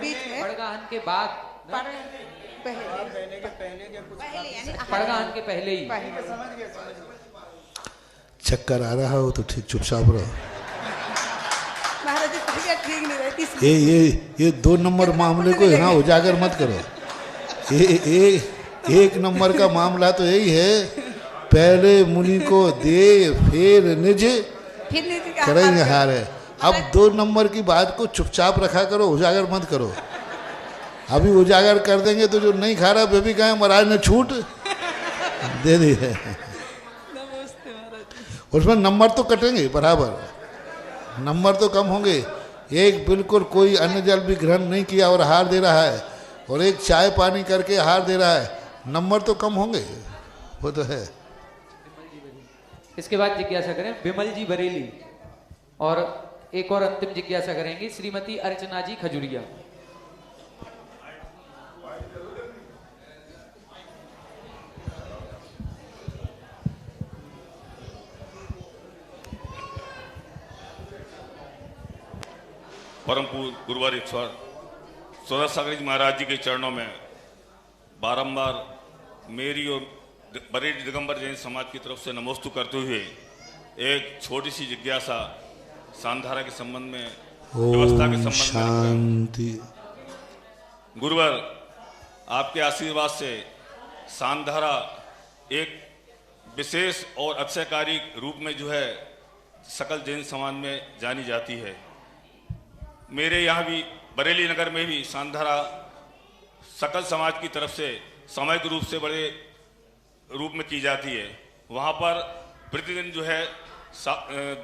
बीच में पड़गाहन के बाद, पड़गाहन के पहले ही। चक्कर आ रहा हो तो ठीक चुपचाप रहो। महाराज जी तबीयत ठीक नहीं रहती। ये 2 नंबर मामले को यहाँ उजागर मत करो। एक नंबर का मामला तो यही है, पहले मुनि को दे फिर निज करेंगे हार है। अब 2 नंबर की बात को चुपचाप रखा करो, उजागर मत करो। अभी उजागर कर देंगे तो जो नहीं खा रहा वे भी कहें महाराज ने छूट दे दी है। उसमें नंबर तो कटेंगे बराबर, नंबर तो कम होंगे। एक बिल्कुल कोई अन्न जल भी ग्रहण नहीं किया और आहार दे रहा है, और एक चाय पानी करके आहार दे रहा है, नंबर तो कम होंगे, वो तो है। इसके बाद जिज्ञासा करें विमल जी बरेली, और एक और अंतिम जिज्ञासा करेंगी श्रीमती अर्चना जी खजुरिया। परम गुरुवार स्वरत सागर जी महाराज जी के चरणों में बारंबार मेरी और बरेली दिगंबर जैन समाज की तरफ से नमोस्तु करते हुए एक छोटी सी जिज्ञासा सांधारा के संबंध में, व्यवस्था के संबंध शांति। गुरुवर, आपके आशीर्वाद से सांधारा एक विशेष और अक्षयकारी रूप में जो है सकल जैन समाज में जानी जाती है। मेरे यहाँ भी बरेली नगर में भी सांधारा सकल समाज की तरफ से सामूहिक रूप से बड़े रूप में की जाती है। वहाँ पर प्रतिदिन जो है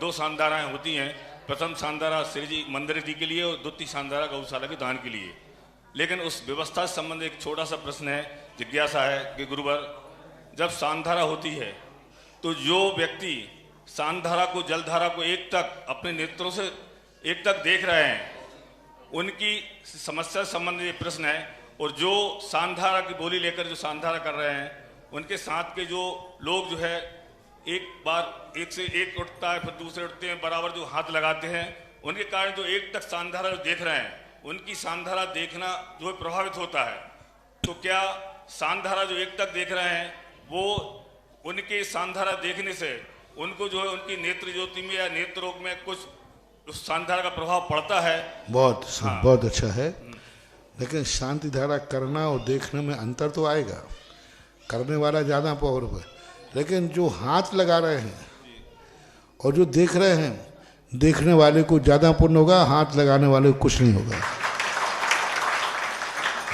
2 सांधाराएँ होती हैं। प्रथम सांधारा श्री जी मंदिर जी के लिए और द्वितीय सांधारा गौशाला के दान के लिए। लेकिन उस व्यवस्था से संबंधित एक छोटा सा प्रश्न है, जिज्ञासा है कि गुरुवर, जब सांधारा होती है तो जो व्यक्ति सांधारा को, जलधारा को एक टक अपने नेत्रों से एक तक देख रहे हैं, उनकी समस्या संबंधी प्रश्न है। और जो सांधारा की बोली लेकर जो सांधारा कर रहे हैं, उनके साथ के जो लोग जो है एक बार एक से एक उठता है, फिर दूसरे उठते हैं, बराबर जो हाथ लगाते हैं, उनके कारण जो एक तक सांधारा जो देख रहे हैं, उनकी सांधारा देखना जो है प्रभावित होता है। तो क्या सांधारा जो एक तक देख रहे हैं, वो उनके सांधारा देखने से उनको जो है उनकी नेत्र ज्योति में या नेत्र रोग में कुछ उस सांधारा का प्रभाव पड़ता है? बहुत हाँ। बहुत अच्छा है। लेकिन शांति धारा करना और देखने में अंतर तो आएगा, करने वाला ज़्यादा पावरफुल है। लेकिन जो हाथ लगा रहे हैं और जो देख रहे हैं, देखने वाले को ज़्यादा पुण्य होगा, हाथ लगाने वाले को कुछ नहीं होगा।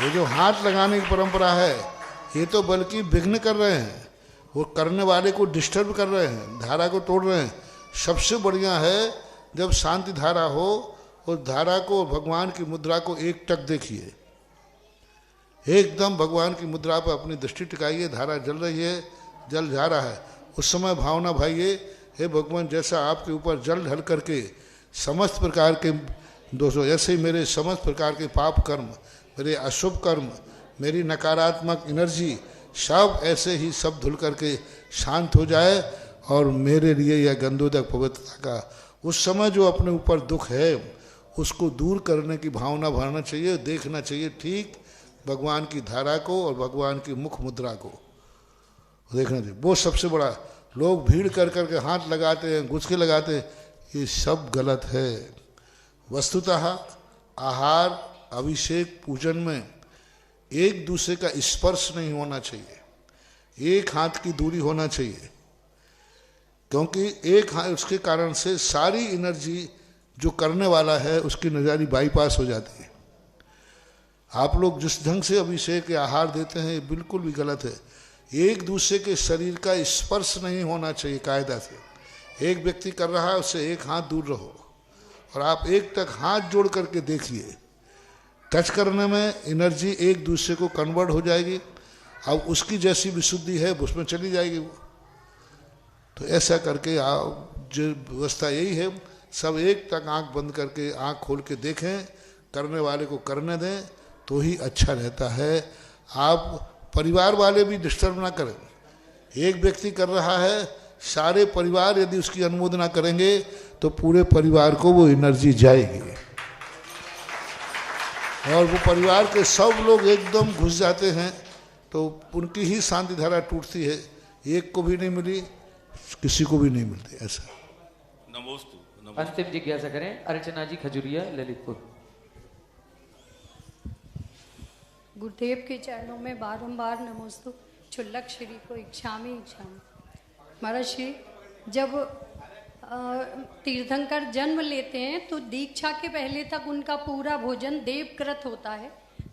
ये जो हाथ लगाने की परंपरा है, ये तो बल्कि विघ्न कर रहे हैं, वो करने वाले को डिस्टर्ब कर रहे हैं, धारा को तोड़ रहे हैं। सबसे बढ़िया है जब शांति धारा हो, उस धारा को, भगवान की मुद्रा को एक टक देखिए, एकदम भगवान की मुद्रा पर अपनी दृष्टि टिकाइए। धारा जल रही है, जल जा रहा है, उस समय भावना भाइये, हे भगवान, जैसा आपके ऊपर जल ढल करके समस्त प्रकार के दोषों, ऐसे ही मेरे समस्त प्रकार के पाप कर्म, मेरे अशुभ कर्म, मेरी नकारात्मक एनर्जी, सब ऐसे ही सब धुल करके शांत हो जाए, और मेरे लिए यह गंधोदक पवित्रता का उस समय जो अपने ऊपर दुख है उसको दूर करने की भावना भरना चाहिए, देखना चाहिए ठीक भगवान की धारा को और भगवान की मुख मुद्रा को देखना चाहिए। वो सबसे बड़ा, लोग भीड़ कर करके हाथ लगाते हैं, गुस्के लगाते हैं, ये सब गलत है। वस्तुतः आहार, अभिषेक, पूजन में एक दूसरे का स्पर्श नहीं होना चाहिए, एक हाथ की दूरी होना चाहिए, क्योंकि एक हाथ, उसके कारण से सारी एनर्जी जो करने वाला है उसकी नज़ारी बाईपास हो जाती है। आप लोग जिस ढंग से अभिषेक या आहार देते हैं ये बिल्कुल भी गलत है। एक दूसरे के शरीर का स्पर्श नहीं होना चाहिए कायदा से। एक व्यक्ति कर रहा है, उससे एक हाथ दूर रहो, और आप एक तक हाथ जोड़ करके देखिए, टच करने में एनर्जी एक दूसरे को कन्वर्ट हो जाएगी, अब उसकी जैसी विशुद्धि है उसमें चली जाएगी वो। तो ऐसा करके आप जो व्यवस्था यही है, सब एक तक आंख बंद करके आंख खोल के देखें, करने वाले को करने दें तो ही अच्छा रहता है। आप परिवार वाले भी डिस्टर्ब ना करें। एक व्यक्ति कर रहा है, सारे परिवार यदि उसकी अनुमोदना करेंगे तो पूरे परिवार को वो एनर्जी जाएगी और वो परिवार के सब लोग एकदम घुस जाते हैं, तो उनकी ही शांति धारा टूटती है। एक को भी नहीं मिली, किसी को भी नहीं मिलती। ऐसा नमोस्तु। अंतिम जिज्ञासा करें अर्चना जी खजुरिया ललितपुर। गुरुदेव के चरणों में बारंबार नमोस्तु। क्षुल्लक श्री को इच्छामी महाराज श्री, जब तीर्थंकर जन्म लेते हैं तो दीक्षा के पहले तक उनका पूरा भोजन देवकृत होता है,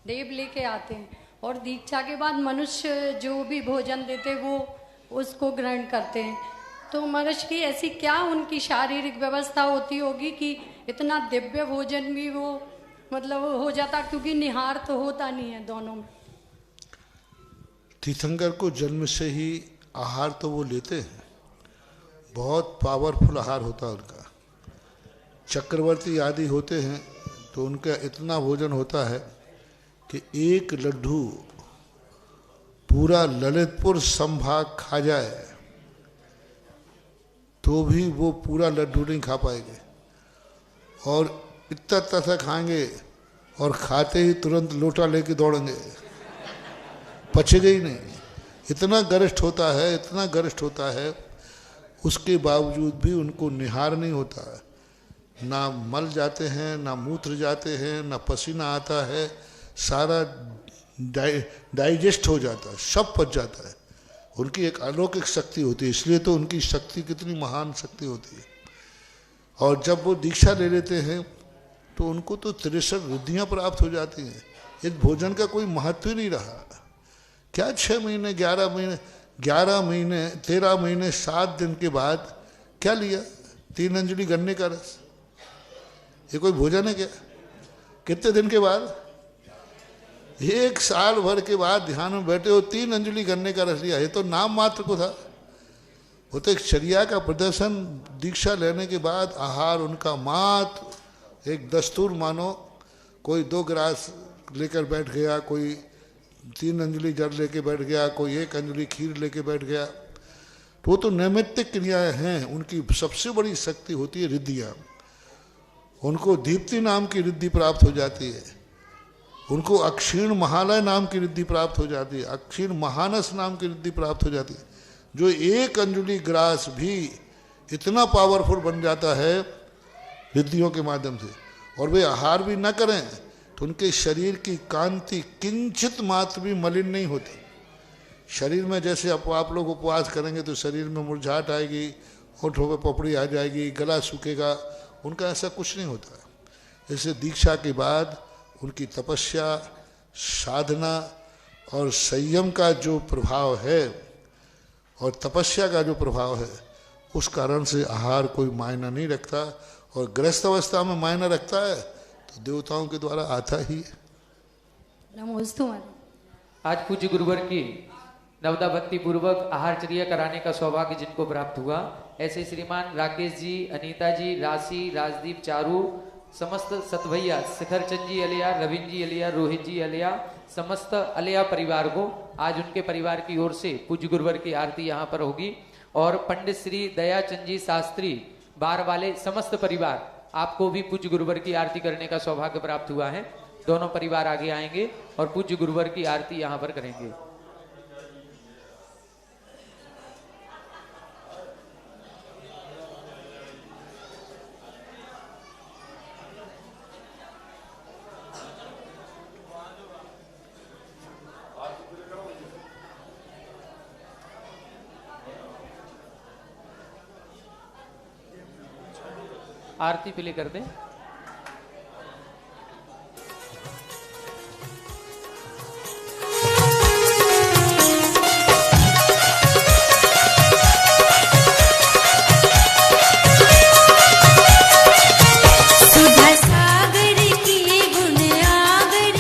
देव लेके आते हैं, और दीक्षा के बाद मनुष्य जो भी भोजन देते वो उसको ग्रहण करते हैं। तो महाराज की ऐसी क्या उनकी शारीरिक व्यवस्था होती होगी कि इतना दिव्य भोजन भी वो मतलब हो जाता, क्योंकि निहार तो होता नहीं है दोनों में। तीर्थंकर को जन्म से ही आहार तो वो लेते हैं, बहुत पावरफुल आहार होता है उनका। चक्रवर्ती आदि होते हैं तो उनका इतना भोजन होता है कि एक लड्डू पूरा ललितपुर संभाग खा जाए तो भी वो पूरा लड्डू नहीं खा पाएंगे, और इतना तथा खाएंगे और खाते ही तुरंत लोटा लेके दौड़ेंगे, पचेगा ही नहीं। इतना गरिष्ठ होता है, इतना गरिष्ठ होता है, उसके बावजूद भी उनको निहार नहीं होता है। ना मल जाते हैं, ना मूत्र जाते हैं, ना पसीना आता है, सारा डाइजेस्ट हो जाता है, सब पच जाता है। उनकी एक अलौकिक शक्ति होती है, इसलिए तो उनकी शक्ति कितनी महान शक्ति होती है। और जब वो दीक्षा ले लेते हैं तो उनको तो 63 रिद्धियाँ प्राप्त हो जाती हैं। इस भोजन का कोई महत्व ही नहीं रहा। क्या 6 महीने 11 महीने 11 महीने 13 महीने 7 दिन के बाद क्या लिया? 3 अंजलि गन्ने का रस, ये कोई भोजन है क्या? कितने दिन के बाद? 1 साल भर के बाद ध्यान में बैठे हो, 3 अंजलि गन्ने का रस लिया। ये तो नाम मात्र को था, वो तो एक चर्या का प्रदर्शन। दीक्षा लेने के बाद आहार उनका मात्र एक दस्तूर मानो, कोई 2 गिलास लेकर बैठ गया, कोई 3 अंजलि जल लेके बैठ गया, कोई 1 अंजलि खीर लेके बैठ गया। तो वो तो नैमित्तिक क्रियाएं हैं। उनकी सबसे बड़ी शक्ति होती है रिद्धियाँ। उनको दीप्ति नाम की रिद्धि प्राप्त हो जाती है, उनको अक्षीण महालय नाम की रिद्धि प्राप्त हो जाती है, अक्षीण महानस नाम की रिद्धि प्राप्त हो जाती है। जो 1 अंजलि ग्रास भी इतना पावरफुल बन जाता है रिद्धियों के माध्यम से, और वे आहार भी न करें तो उनके शरीर की कांति किंचित मात्र भी मलिन नहीं होती। शरीर में जैसे आप लोग उपवास करेंगे तो शरीर में मुरझाहट आएगी, होठों पे पपड़ी आ जाएगी, गला सूखेगा, उनका ऐसा कुछ नहीं होता। जैसे दीक्षा के बाद उनकी तपस्या, साधना और संयम का जो प्रभाव है और तपस्या का जो प्रभाव है, उस कारण से आहार कोई मायना नहीं रखता, और गृहस्थ अवस्था में मायना रखता है तो देवताओं के द्वारा आता ही है। नमोस्तु। आज पूज्य गुरुवर की नवदा भक्ति पूर्वक आहारचर्या कराने का सौभाग्य जिनको प्राप्त हुआ, ऐसे श्रीमान राकेश जी, अनीता जी, राशि, राजदीप, चारू, समस्त सतभैया, शिखर चंद जी अलिया, रविंद्र जी अलिया, रोहित जी अलिया, समस्त अलिया परिवार को आज उनके परिवार की ओर से पूज्य गुरुवर की आरती यहाँ पर होगी। और पंडित श्री दयाचंद जी शास्त्री बार वाले समस्त परिवार, आपको भी पूज्य गुरुवर की आरती करने का सौभाग्य प्राप्त हुआ है। दोनों परिवार आगे आएंगे और पूज्य गुरुवर की आरती यहाँ पर करेंगे। आरती प्ले कर दें। सुधा सागर की गुण आगर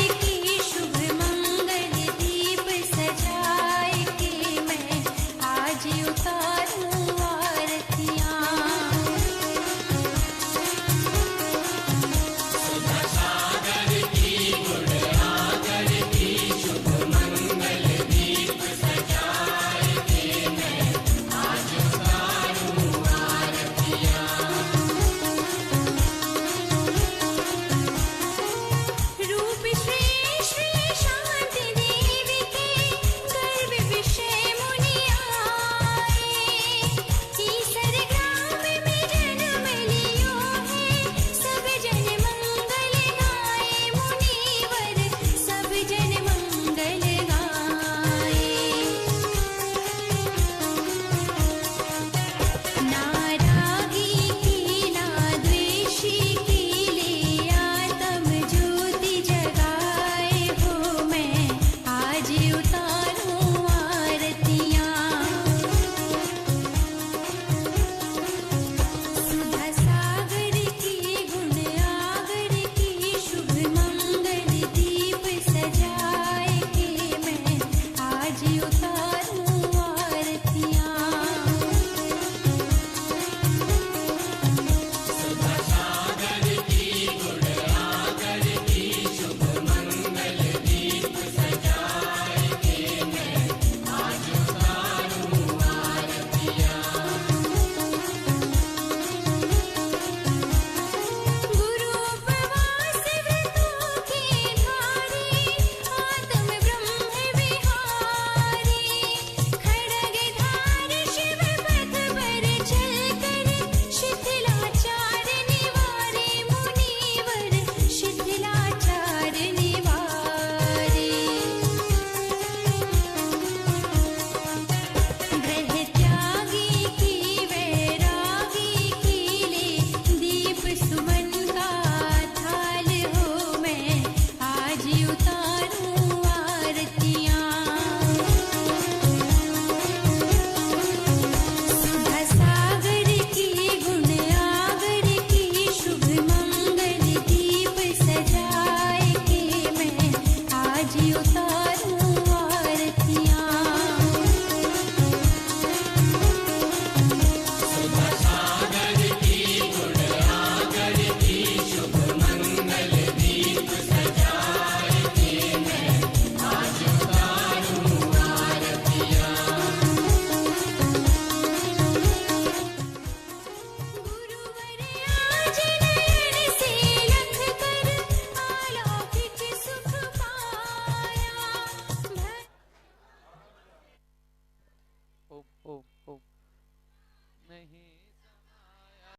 ओम ओम ओम।